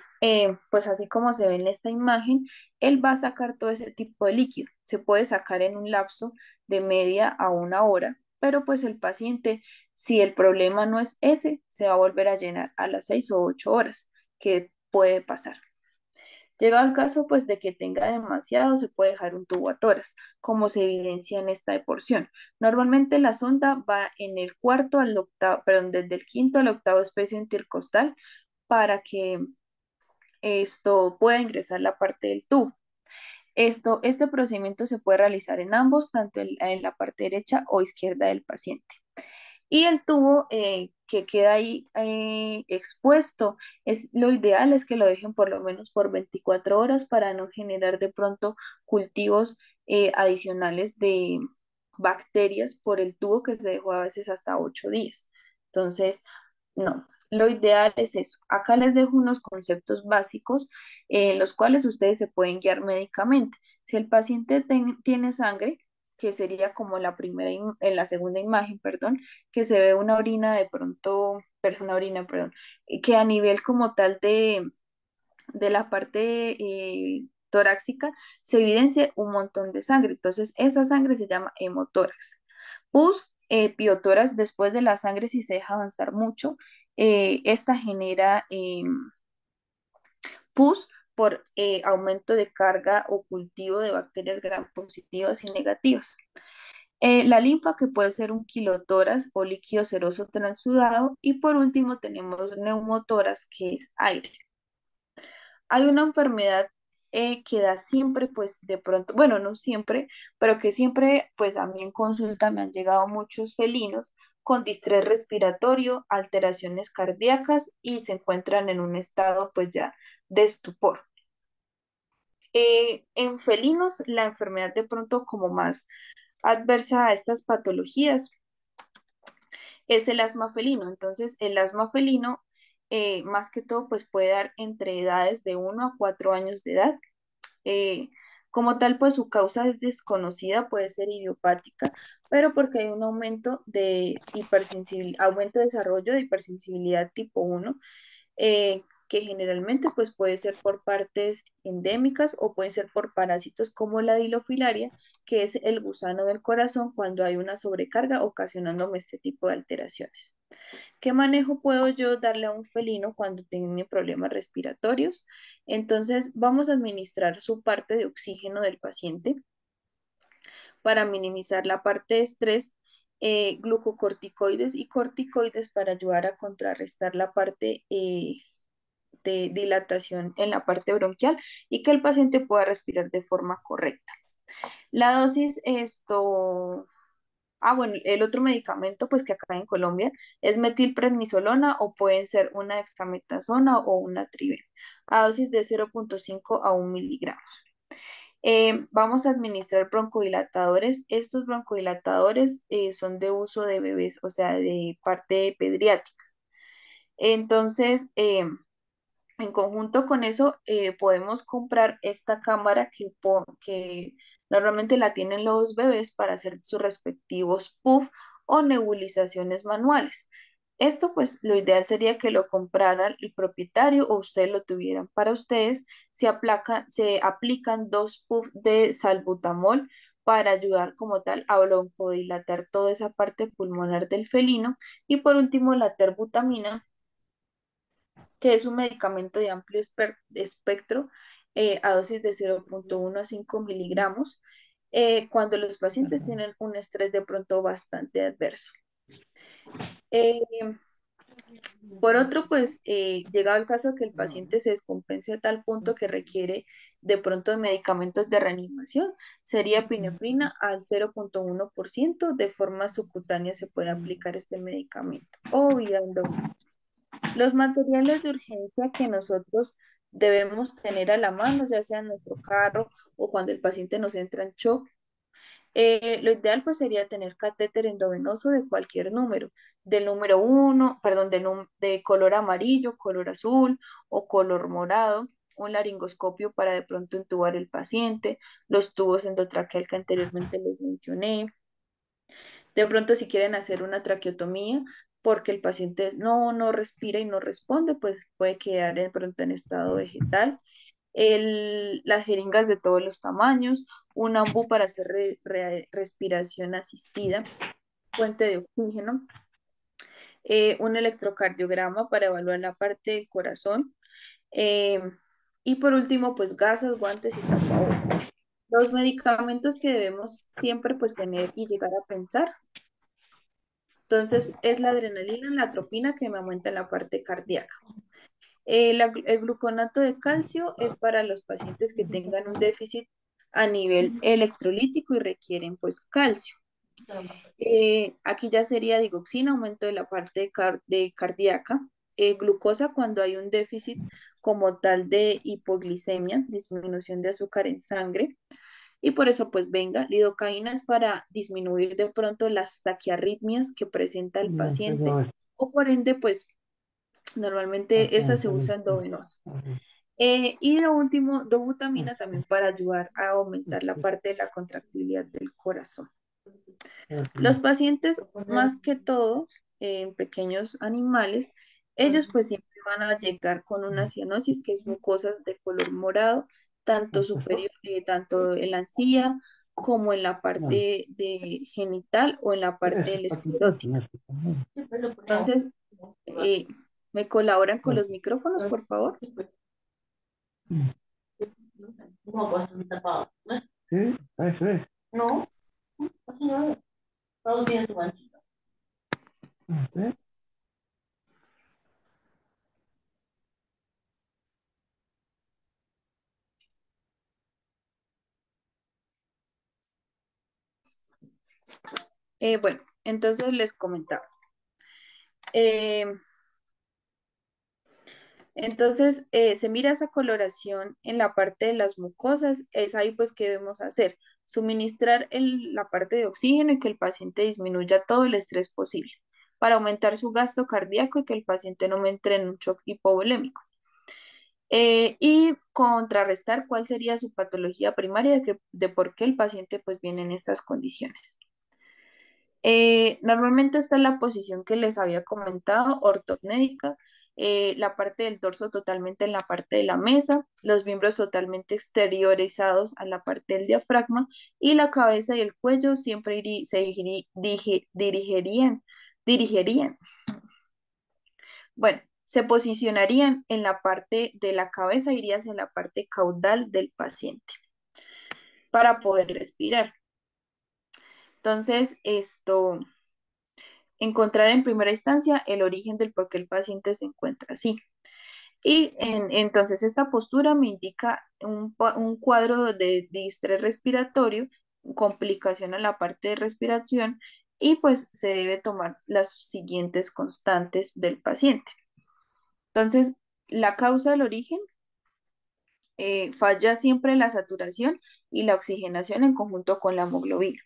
pues así como se ve en esta imagen, él va a sacar todo ese tipo de líquido. Se puede sacar en un lapso de media a una hora, pero pues el paciente, si el problema no es ese, se va a volver a llenar a las 6 o 8 horas, que puede pasar. Llegado el caso pues de que tenga demasiado, se puede dejar un tubo a toras, como se evidencia en esta porción. Normalmente la sonda va en el cuarto al octavo, perdón, desde el quinto al octavo espacio intercostal para que esto pueda ingresar la parte del tubo. Este procedimiento se puede realizar en ambos, tanto en la parte derecha o izquierda del paciente. Y el tubo que queda ahí expuesto, lo ideal es que lo dejen por lo menos por 24 horas para no generar de pronto cultivos adicionales de bacterias por el tubo que se dejó a veces hasta 8 días. Entonces, no, lo ideal es eso. Acá les dejo unos conceptos básicos los cuales ustedes se pueden guiar médicamente. Si el paciente tiene sangre, que sería como la en la segunda imagen, perdón, que se ve una orina de pronto, una orina, perdón, que a nivel como tal de la parte torácica se evidencia un montón de sangre. Entonces, esa sangre se llama hemotórax. Pus, piotórax, después de la sangre, si se deja avanzar mucho, esta genera pus por aumento de carga o cultivo de bacterias gram positivas y negativas. La linfa, que puede ser un kilotoras o líquido seroso transudado. Y por último tenemos neumotoras, que es aire. Hay una enfermedad que da siempre, pues de pronto, bueno, no siempre, pero que siempre, pues a mí en consulta me han llegado muchos felinos con distrés respiratorio, alteraciones cardíacas y se encuentran en un estado, pues ya de estupor. En felinos, la enfermedad de pronto como más adversa a estas patologías es el asma felino. Entonces, el asma felino, más que todo, pues puede dar entre edades de 1 a 4 años de edad. Eh, como tal, pues su causa es desconocida, puede ser idiopática, pero porque hay un aumento de hipersensibilidad, aumento de desarrollo de hipersensibilidad tipo 1, que generalmente pues puede ser por partes endémicas o puede ser por parásitos como la dilofilaria, que es el gusano del corazón cuando hay una sobrecarga ocasionándome este tipo de alteraciones. ¿Qué manejo puedo yo darle a un felino cuando tiene problemas respiratorios? Entonces, vamos a administrar su parte de oxígeno del paciente para minimizar la parte de estrés, glucocorticoides y corticoides para ayudar a contrarrestar la parte de dilatación en la parte bronquial y que el paciente pueda respirar de forma correcta. La dosis, bueno, el otro medicamento, pues que acá en Colombia es metilprednisolona o pueden ser una dexametasona o una triben, a dosis de 0,5 a 1 miligramo. Vamos a administrar broncodilatadores. Estos broncodilatadores son de uso de bebés, o sea, de parte pediátrica. Entonces, en conjunto con eso, podemos comprar esta cámara que normalmente la tienen los bebés para hacer sus respectivos puff o nebulizaciones manuales. Esto, pues, lo ideal sería que lo comprara el propietario o ustedes lo tuvieran para ustedes. Se aplican 2 puff de salbutamol para ayudar como tal a broncodilatar toda esa parte pulmonar del felino. Y por último, la terbutamina, que es un medicamento de amplio espectro, a dosis de 0,1 a 5 miligramos, cuando los pacientes tienen un estrés de pronto bastante adverso. Eh, por otro, pues llegado el caso que el paciente se descompense a tal punto que requiere de pronto de medicamentos de reanimación, sería epinefrina al 0,1%, de forma subcutánea se puede aplicar este medicamento o vía endovenosa. Los materiales de urgencia que nosotros debemos tener a la mano, ya sea en nuestro carro o cuando el paciente nos entra en shock, lo ideal pues sería tener catéter endovenoso de cualquier número, del número 1, perdón, de color amarillo, color azul o color morado, un laringoscopio para de pronto intubar el paciente, los tubos endotraqueal que anteriormente les mencioné. De pronto, si quieren hacer una traqueotomía porque el paciente no respira y no responde, pues puede quedar de pronto en estado vegetal. Las jeringas de todos los tamaños, un ambú para hacer respiración asistida, fuente de oxígeno, un electrocardiograma para evaluar la parte del corazón, eh, y por último, pues gasas, guantes y tapabocas. Los medicamentos que debemos siempre pues tener y llegar a pensar. Entonces, es la adrenalina, la atropina que me aumenta en la parte cardíaca. El gluconato de calcio es para los pacientes que tengan un déficit a nivel electrolítico y requieren pues calcio. Aquí ya sería digoxina, aumento de la parte de cardíaca, glucosa cuando hay un déficit como tal de hipoglicemia, disminución de azúcar en sangre, y por eso pues venga, lidocaína es para disminuir de pronto las taquiarritmias que presenta el paciente, o por ende pues normalmente esa se usa endovenosa. Y lo último, dobutamina también para ayudar a aumentar la parte de la contractilidad del corazón. Los pacientes, más que todo, en pequeños animales, ellos pues siempre van a llegar con una cianosis, que es mucosas de color morado, tanto superior, tanto en la encía como en la parte de genital o en la parte del esclerótica. Entonces, eh, ¿me colaboran con los micrófonos, por favor? Sí, eso es. ¿Sí? Bueno, entonces les comentaba. Eh, Entonces, se mira esa coloración en la parte de las mucosas, es ahí pues que debemos hacer, suministrar la parte de oxígeno y que el paciente disminuya todo el estrés posible para aumentar su gasto cardíaco y que el paciente no entre en un shock hipovolémico. Y contrarrestar cuál sería su patología primaria de por qué el paciente pues viene en estas condiciones. Normalmente está en la posición que les había comentado, ortopnédica, la parte del torso totalmente en la parte de la mesa, los miembros totalmente exteriorizados a la parte del diafragma y la cabeza y el cuello siempre dirigirían. Bueno, se posicionarían en la parte de la cabeza, iría hacia la parte caudal del paciente para poder respirar. Entonces, encontrar en primera instancia el origen del por qué el paciente se encuentra así. Y entonces esta postura me indica un cuadro de distrés respiratorio, complicación a la parte de respiración y pues se debe tomar las siguientes constantes del paciente. Entonces, la causa del origen falla siempre la saturación y la oxigenación en conjunto con la hemoglobina.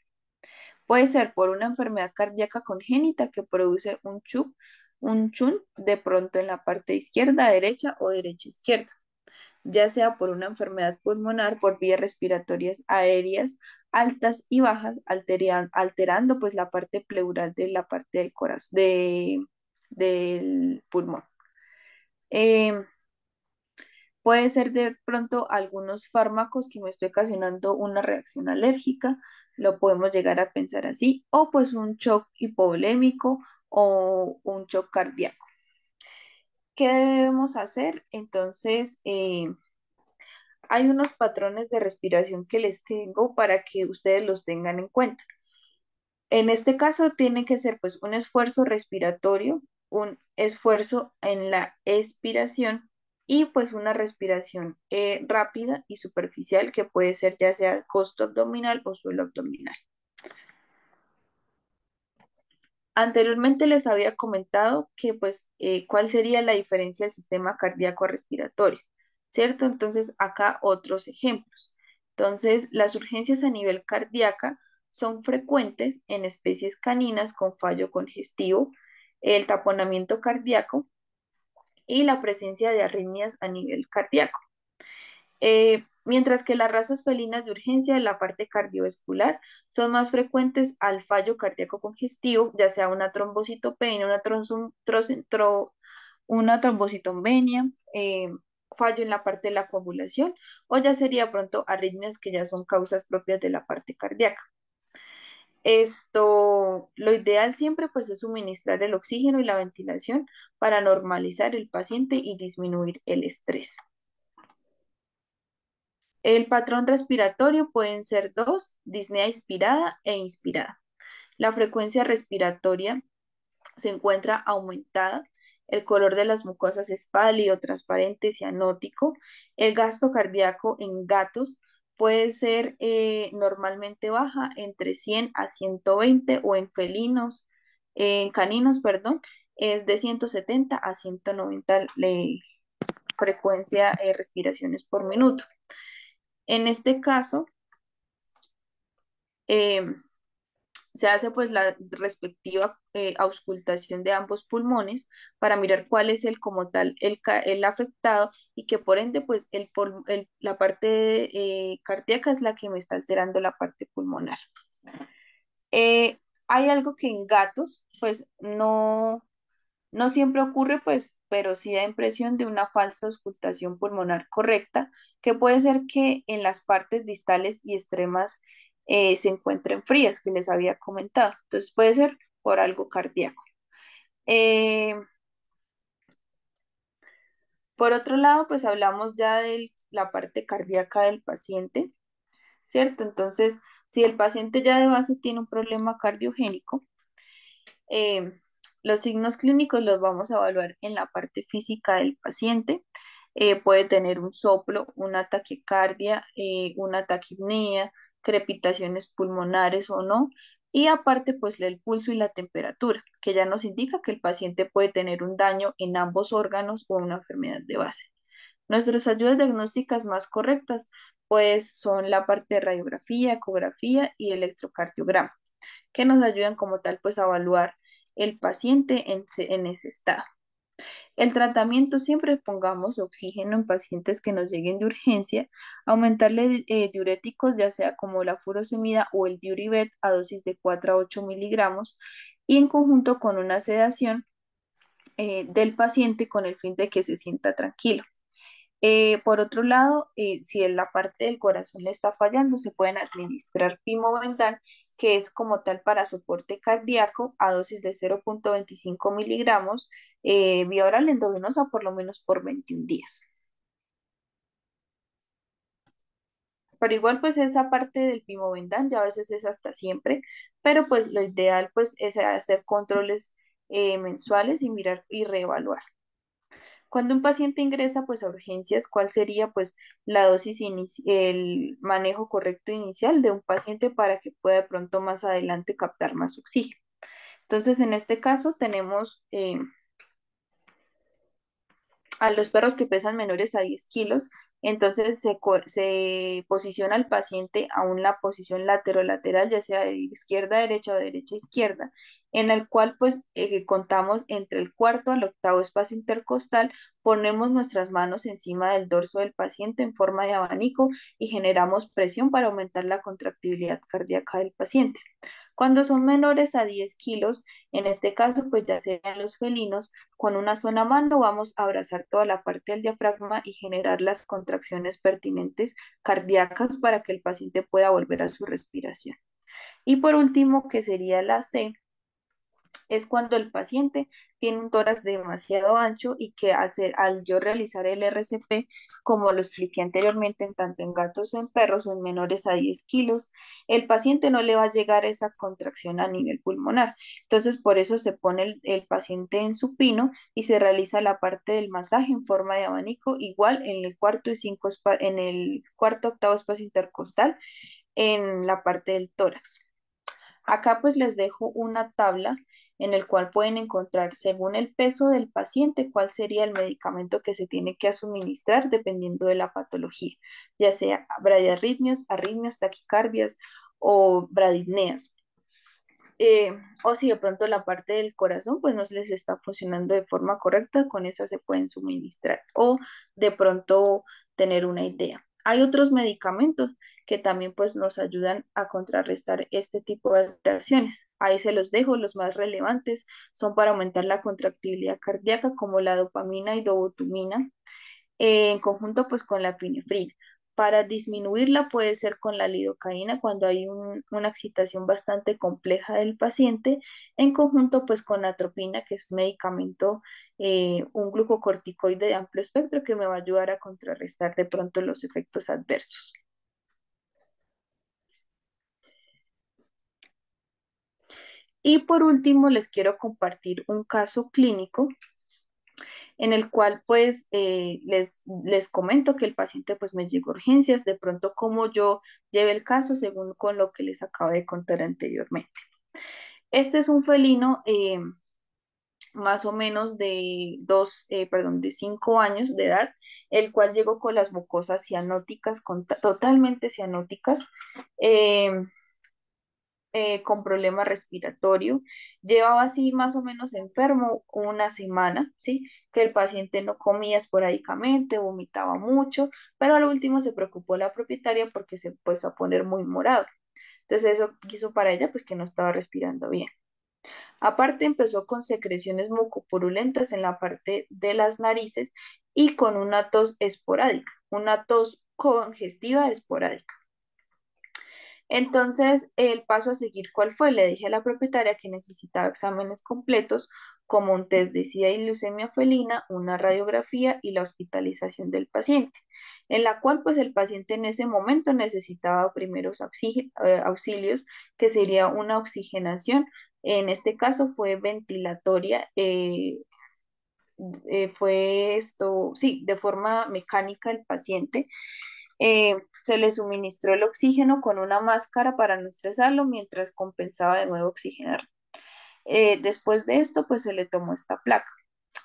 Puede ser por una enfermedad cardíaca congénita que produce un chun de pronto en la parte izquierda, derecha o derecha-izquierda, ya sea por una enfermedad pulmonar por vías respiratorias aéreas altas y bajas, alterando pues la parte pleural de la parte del corazón, del pulmón. Eh, Puede ser de pronto algunos fármacos que me estoy ocasionando una reacción alérgica, lo podemos llegar a pensar así, o pues un shock hipovolémico o un shock cardíaco. ¿Qué debemos hacer? Entonces, hay unos patrones de respiración que les tengo para que ustedes los tengan en cuenta. En este caso tiene que ser pues un esfuerzo respiratorio, un esfuerzo en la expiración y pues una respiración rápida y superficial que puede ser ya sea costo abdominal o suelo abdominal. Anteriormente les había comentado que pues cuál sería la diferencia del sistema cardíaco respiratorio, ¿cierto? Entonces acá otros ejemplos. Entonces las urgencias a nivel cardíaca son frecuentes en especies caninas con fallo congestivo, el taponamiento cardíaco y la presencia de arritmias a nivel cardíaco. Mientras que las razas felinas de urgencia, la parte cardiovascular, son más frecuentes al fallo cardíaco congestivo, ya sea una trombocitopenia, una trombocitomenia, fallo en la parte de la coagulación, o ya sería pronto arritmias que ya son causas propias de la parte cardíaca. Lo ideal siempre pues es suministrar el oxígeno y la ventilación para normalizar el paciente y disminuir el estrés. El patrón respiratorio pueden ser dos, disnea inspirada e inspirada. La frecuencia respiratoria se encuentra aumentada, el color de las mucosas es pálido, transparente, cianótico, el gasto cardíaco en gatos puede ser normalmente baja entre 100 a 120 o en caninos, perdón, es de 170 a 190 frecuencia respiraciones por minuto. En este caso, eh, se hace pues la respectiva auscultación de ambos pulmones para mirar cuál es el como tal el afectado y que por ende pues la parte cardíaca es la que me está alterando la parte pulmonar. Eh, Hay algo que en gatos pues no siempre ocurre, pues, pero sí da impresión de una falsa auscultación pulmonar correcta, que puede ser que en las partes distales y extremas se encuentren frías, que les había comentado. Entonces puede ser por algo cardíaco. Eh, por otro lado, pues hablamos ya de la parte cardíaca del paciente, ¿cierto? Entonces, si el paciente ya de base tiene un problema cardiogénico, Eh, los signos clínicos los vamos a evaluar en la parte física del paciente. Puede tener un soplo, una taquicardia, una taquipnea, crepitaciones pulmonares o no. Y aparte, pues el pulso y la temperatura, que ya nos indica que el paciente puede tener un daño en ambos órganos o una enfermedad de base. Nuestras ayudas diagnósticas más correctas, pues son la parte de radiografía, ecografía y electrocardiograma que nos ayudan como tal pues a evaluar el paciente en ese estado. El tratamiento siempre pongamos oxígeno en pacientes que nos lleguen de urgencia, aumentarle diuréticos ya sea como la furosemida o el diuribet a dosis de 4 a 8 miligramos y en conjunto con una sedación del paciente con el fin de que se sienta tranquilo. Por otro lado, si en la parte del corazón le está fallando, se pueden administrar pimovendal, que es como tal para soporte cardíaco a dosis de 0,25 miligramos vía oral endovenosa por lo menos por 21 días. Pero igual pues esa parte del pimovendal ya a veces es hasta siempre, pero pues lo ideal pues es hacer controles mensuales y mirar y reevaluar. Cuando un paciente ingresa pues a urgencias, ¿cuál sería pues la dosis el manejo correcto inicial de un paciente para que pueda de pronto más adelante captar más oxígeno? Entonces, en este caso tenemos a los perros que pesan menores a 10 kilos, entonces se posiciona al paciente a una posición lateral, ya sea de izquierda a derecha o de derecha a izquierda, en el cual pues contamos entre el cuarto al octavo espacio intercostal, ponemos nuestras manos encima del dorso del paciente en forma de abanico y generamos presión para aumentar la contractibilidad cardíaca del paciente. Cuando son menores a 10 kilos, en este caso, pues ya sean los felinos, con una sola mano vamos a abrazar toda la parte del diafragma y generar las contracciones pertinentes cardíacas para que el paciente pueda volver a su respiración. Y por último, que sería la C, es cuando el paciente tiene un tórax demasiado ancho y que al yo realizar el RCP, como lo expliqué anteriormente, tanto en gatos o en perros o en menores a 10 kilos, el paciente no le va a llegar esa contracción a nivel pulmonar. Entonces, por eso se pone el paciente en supino y se realiza la parte del masaje en forma de abanico, igual en el en el cuarto octavo espacio intercostal, en la parte del tórax. Acá pues les dejo una tabla en el cual pueden encontrar según el peso del paciente cuál sería el medicamento que se tiene que suministrar dependiendo de la patología, ya sea bradiarritmias, arritmias, taquicardias o bradipneas. O si de pronto la parte del corazón pues no les está funcionando de forma correcta, con esa se pueden suministrar o de pronto tener una idea. Hay otros medicamentos que también pues nos ayudan a contrarrestar este tipo de reacciones. Ahí se los dejo, los más relevantes son para aumentar la contractibilidad cardíaca como la dopamina y dobutamina en conjunto pues con la epinefrina. Para disminuirla puede ser con la lidocaína cuando hay una excitación bastante compleja del paciente, en conjunto pues con atropina, que es un medicamento, un glucocorticoide de amplio espectro que me va a ayudar a contrarrestar de pronto los efectos adversos. Y por último les quiero compartir un caso clínico en el cual pues les comento que el paciente pues me llegó a urgencias, de pronto como yo llevé el caso según con lo que les acabo de contar anteriormente. Este es un felino más o menos de de 5 años de edad, el cual llegó con las mucosas cianóticas, totalmente cianóticas, eh, con problema respiratorio. Llevaba así más o menos enfermo una semana, ¿sí? Que el paciente no comía esporádicamente, vomitaba mucho, pero al último se preocupó la propietaria porque se puso a poner muy morado. Entonces eso quiso para ella pues que no estaba respirando bien. Aparte empezó con secreciones mucopurulentas en la parte de las narices y con una tos esporádica, una tos congestiva esporádica. Entonces, el paso a seguir, ¿cuál fue? Le dije a la propietaria que necesitaba exámenes completos, como un test de SIDA y leucemia felina, una radiografía y la hospitalización del paciente, en la cual pues el paciente en ese momento necesitaba primeros auxilios, que sería una oxigenación. En este caso fue ventilatoria, fue esto, sí, de forma mecánica el paciente. Se le suministró el oxígeno con una máscara para no estresarlo mientras compensaba de nuevo oxigenar. Después de esto, pues se le tomó esta placa,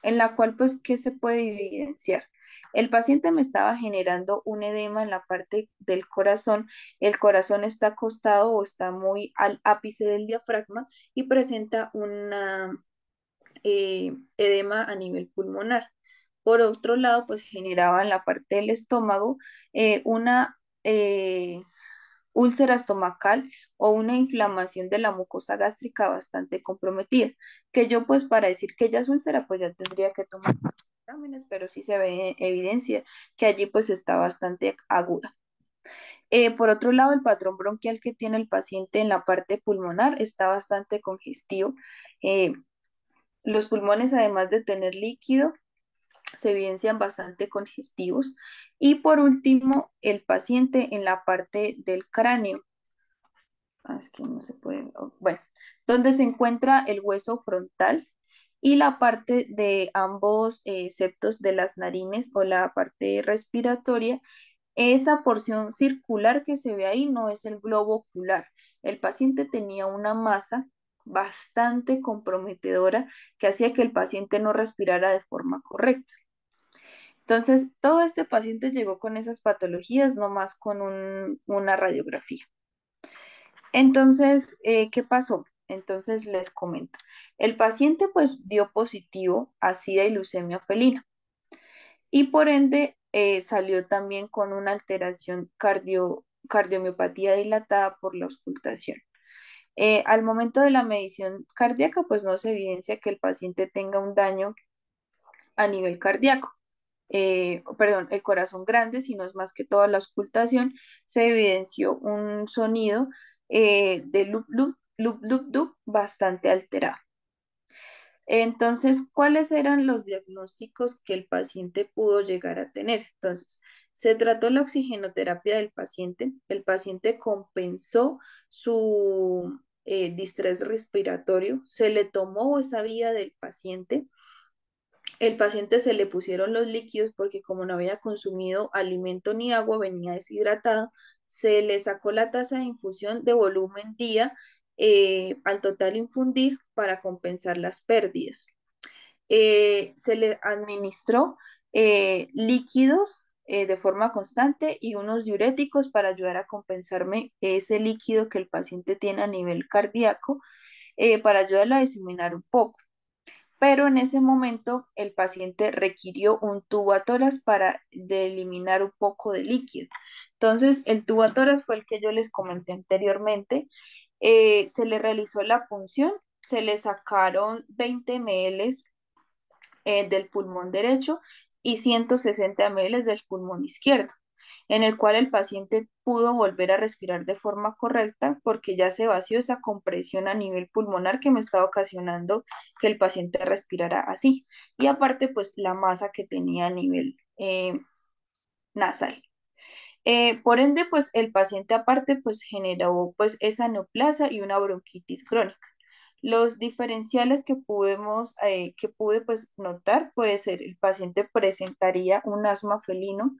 en la cual, pues, ¿qué se puede evidenciar? El paciente me estaba generando un edema en la parte del corazón. El corazón está acostado o está muy al ápice del diafragma y presenta una edema a nivel pulmonar. Por otro lado, pues generaba en la parte del estómago una úlcera estomacal o una inflamación de la mucosa gástrica bastante comprometida, que yo pues para decir que ella es úlcera, pues ya tendría que tomar exámenes, pero sí se ve evidencia que allí pues está bastante aguda. Por otro lado, el patrón bronquial que tiene el paciente en la parte pulmonar está bastante congestivo. Eh, los pulmones, además de tener líquido, se evidencian bastante congestivos. Y por último, el paciente en la parte del cráneo. Es que no se puede. Bueno, donde se encuentra el hueso frontal y la parte de ambos septos de las narines o la parte respiratoria. Esa porción circular que se ve ahí no es el globo ocular. El paciente tenía una masa bastante comprometedora que hacía que el paciente no respirara de forma correcta. Entonces, todo este paciente llegó con esas patologías, no más con una radiografía. Entonces, ¿qué pasó? Entonces les comento. El paciente pues dio positivo a SIDA y leucemia felina y por ende salió también con una alteración cardiomiopatía dilatada por la auscultación. Al momento de la medición cardíaca, pues no se evidencia que el paciente tenga un daño a nivel cardíaco. Perdón, el corazón grande, sino es más que toda la auscultación, se evidenció un sonido de loop, loop, loop, loop, loop bastante alterado. Entonces, ¿cuáles eran los diagnósticos que el paciente pudo llegar a tener? Entonces, se trató la oxigenoterapia del paciente, el paciente compensó su distrés respiratorio, se le tomó esa vía del paciente, el paciente se le pusieron los líquidos porque como no había consumido alimento ni agua, venía deshidratado, se le sacó la tasa de infusión de volumen día al total infundir para compensar las pérdidas. Se le administró líquidos de forma constante y unos diuréticos para ayudar a compensarme ese líquido que el paciente tiene a nivel cardíaco, para ayudarlo a disminuir un poco, pero en ese momento el paciente requirió un tubatórax para eliminar un poco de líquido. Entonces, el tubatórax fue el que yo les comenté anteriormente. Se le realizó la punción, se le sacaron 20 ml del pulmón derecho y 160 ml del pulmón izquierdo, en el cual el paciente pudo volver a respirar de forma correcta porque ya se vació esa compresión a nivel pulmonar que me estaba ocasionando que el paciente respirara así. Y aparte, pues la masa que tenía a nivel nasal. Por ende, pues el paciente aparte pues generó pues esa neoplasia y una bronquitis crónica, Los diferenciales que pude pues notar puede ser el paciente presentaría un asma felino,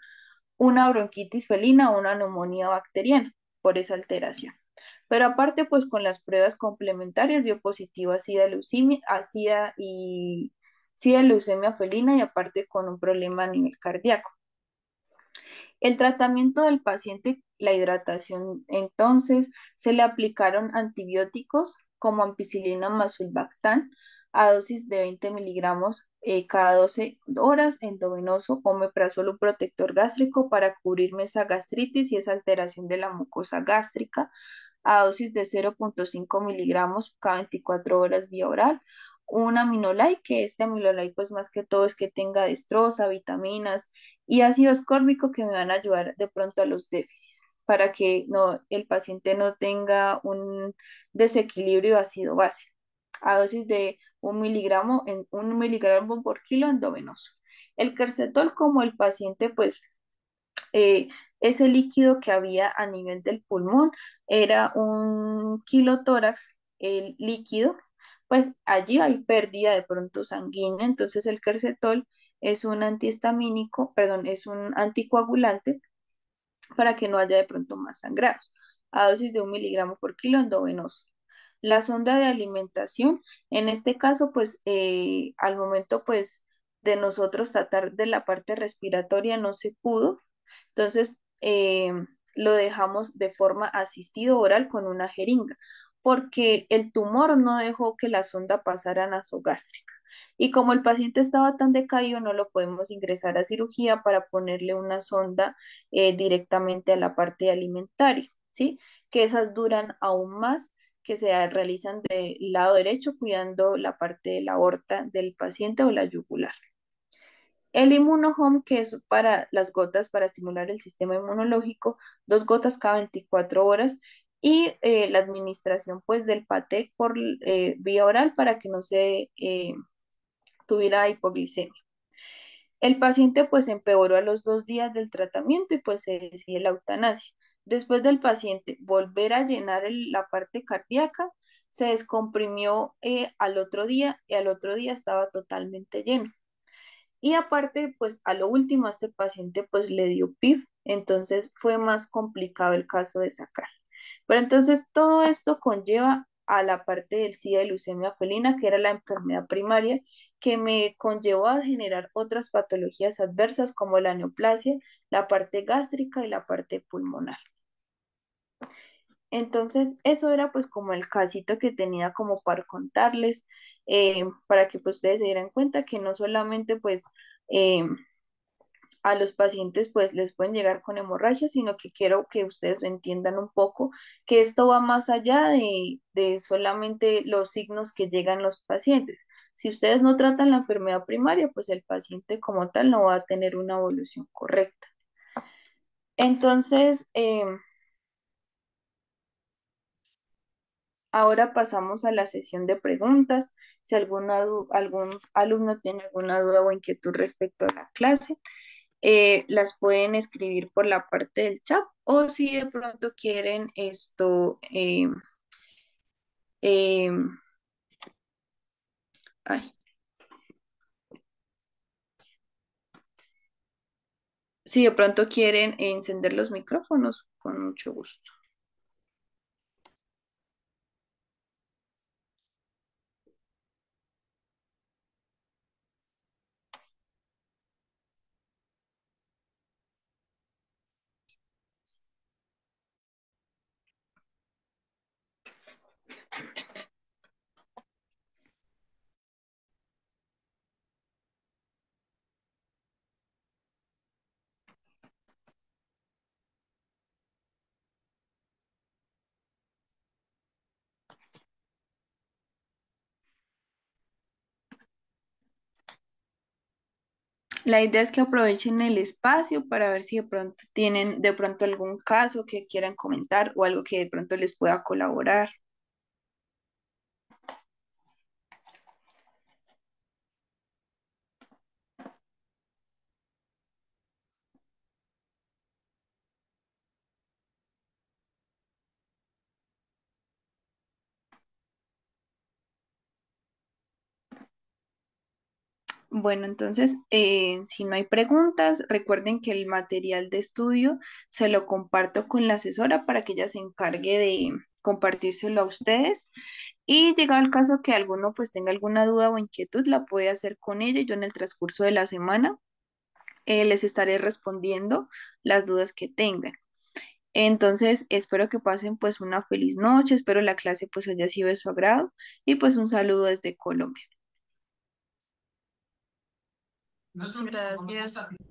una bronquitis felina o una neumonía bacteriana por esa alteración. Pero aparte, pues con las pruebas complementarias dio positivo a SIDA, leucemia, a SIDA y SIDA, leucemia felina y aparte con un problema a nivel cardíaco. El tratamiento del paciente, la hidratación, entonces se le aplicaron antibióticos como ampicilina más sulbactam a dosis de 20 miligramos cada 12 horas, endovenoso, omeprazol, un protector gástrico para cubrirme esa gastritis y esa alteración de la mucosa gástrica a dosis de 0,5 miligramos cada 24 horas vía oral. Un aminolay, que este aminolay pues más que todo es que tenga destroza, vitaminas y ácido ascórbico que me van a ayudar de pronto a los déficits para que no, el paciente no tenga un desequilibrio ácido-base a dosis de 1 miligramo por kilo endovenoso. El quercetol, como el paciente pues eh, ese líquido que había a nivel del pulmón era un kilotórax, el líquido, pues allí hay pérdida de pronto sanguínea, entonces el quercetol es un antihistamínico, perdón, es un anticoagulante para que no haya de pronto más sangrados, a dosis de 1 miligramo por kilo endovenoso. La sonda de alimentación, en este caso, pues al momento pues de nosotros tratar de la parte respiratoria no se pudo, entonces, lo dejamos de forma asistida oral con una jeringa, porque el tumor no dejó que la sonda pasara nasogástrica. Y como el paciente estaba tan decaído, no lo podemos ingresar a cirugía para ponerle una sonda directamente a la parte alimentaria, ¿sí? Que esas duran aún más, que se realizan del lado derecho, cuidando la parte de la aorta del paciente o la yugular. El inmunohome, que es para las gotas para estimular el sistema inmunológico, 2 gotas cada 24 horas, y la administración pues del PATEC por vía oral para que no se tuviera hipoglicemia. El paciente pues empeoró a los 2 días del tratamiento y pues se decide la eutanasia. Después del paciente volver a llenar la parte cardíaca, se descomprimió al otro día y al otro día estaba totalmente lleno. Y aparte, pues a lo último a este paciente pues le dio PIF, entonces fue más complicado el caso de sacar. Pero entonces todo esto conlleva a la parte del SIDA y leucemia felina, que era la enfermedad primaria, que me conllevó a generar otras patologías adversas como la neoplasia, la parte gástrica y la parte pulmonar. Entonces, eso era pues como el casito que tenía como para contarles, para que pues ustedes se dieran cuenta que no solamente pues eh, a los pacientes pues les pueden llegar con hemorragia, sino que quiero que ustedes entiendan un poco que esto va más allá de solamente los signos que llegan los pacientes. Si ustedes no tratan la enfermedad primaria, pues el paciente como tal no va a tener una evolución correcta. Entonces, ahora pasamos a la sesión de preguntas. Si algún alumno tiene alguna duda o inquietud respecto a la clase, las pueden escribir por la parte del chat o si de pronto quieren eh, ay, si de pronto quieren encender los micrófonos, con mucho gusto. La idea es que aprovechen el espacio para ver si de pronto tienen de pronto algún caso que quieran comentar o algo que de pronto les pueda colaborar. Bueno, entonces, si no hay preguntas, recuerden que el material de estudio se lo comparto con la asesora para que ella se encargue de compartírselo a ustedes. Y llegado el caso que alguno pues tenga alguna duda o inquietud, la puede hacer con ella y yo en el transcurso de la semana les estaré respondiendo las dudas que tengan. Entonces, espero que pasen pues una feliz noche, espero la clase pues haya sido de su agrado y pues un saludo desde Colombia. Gracias.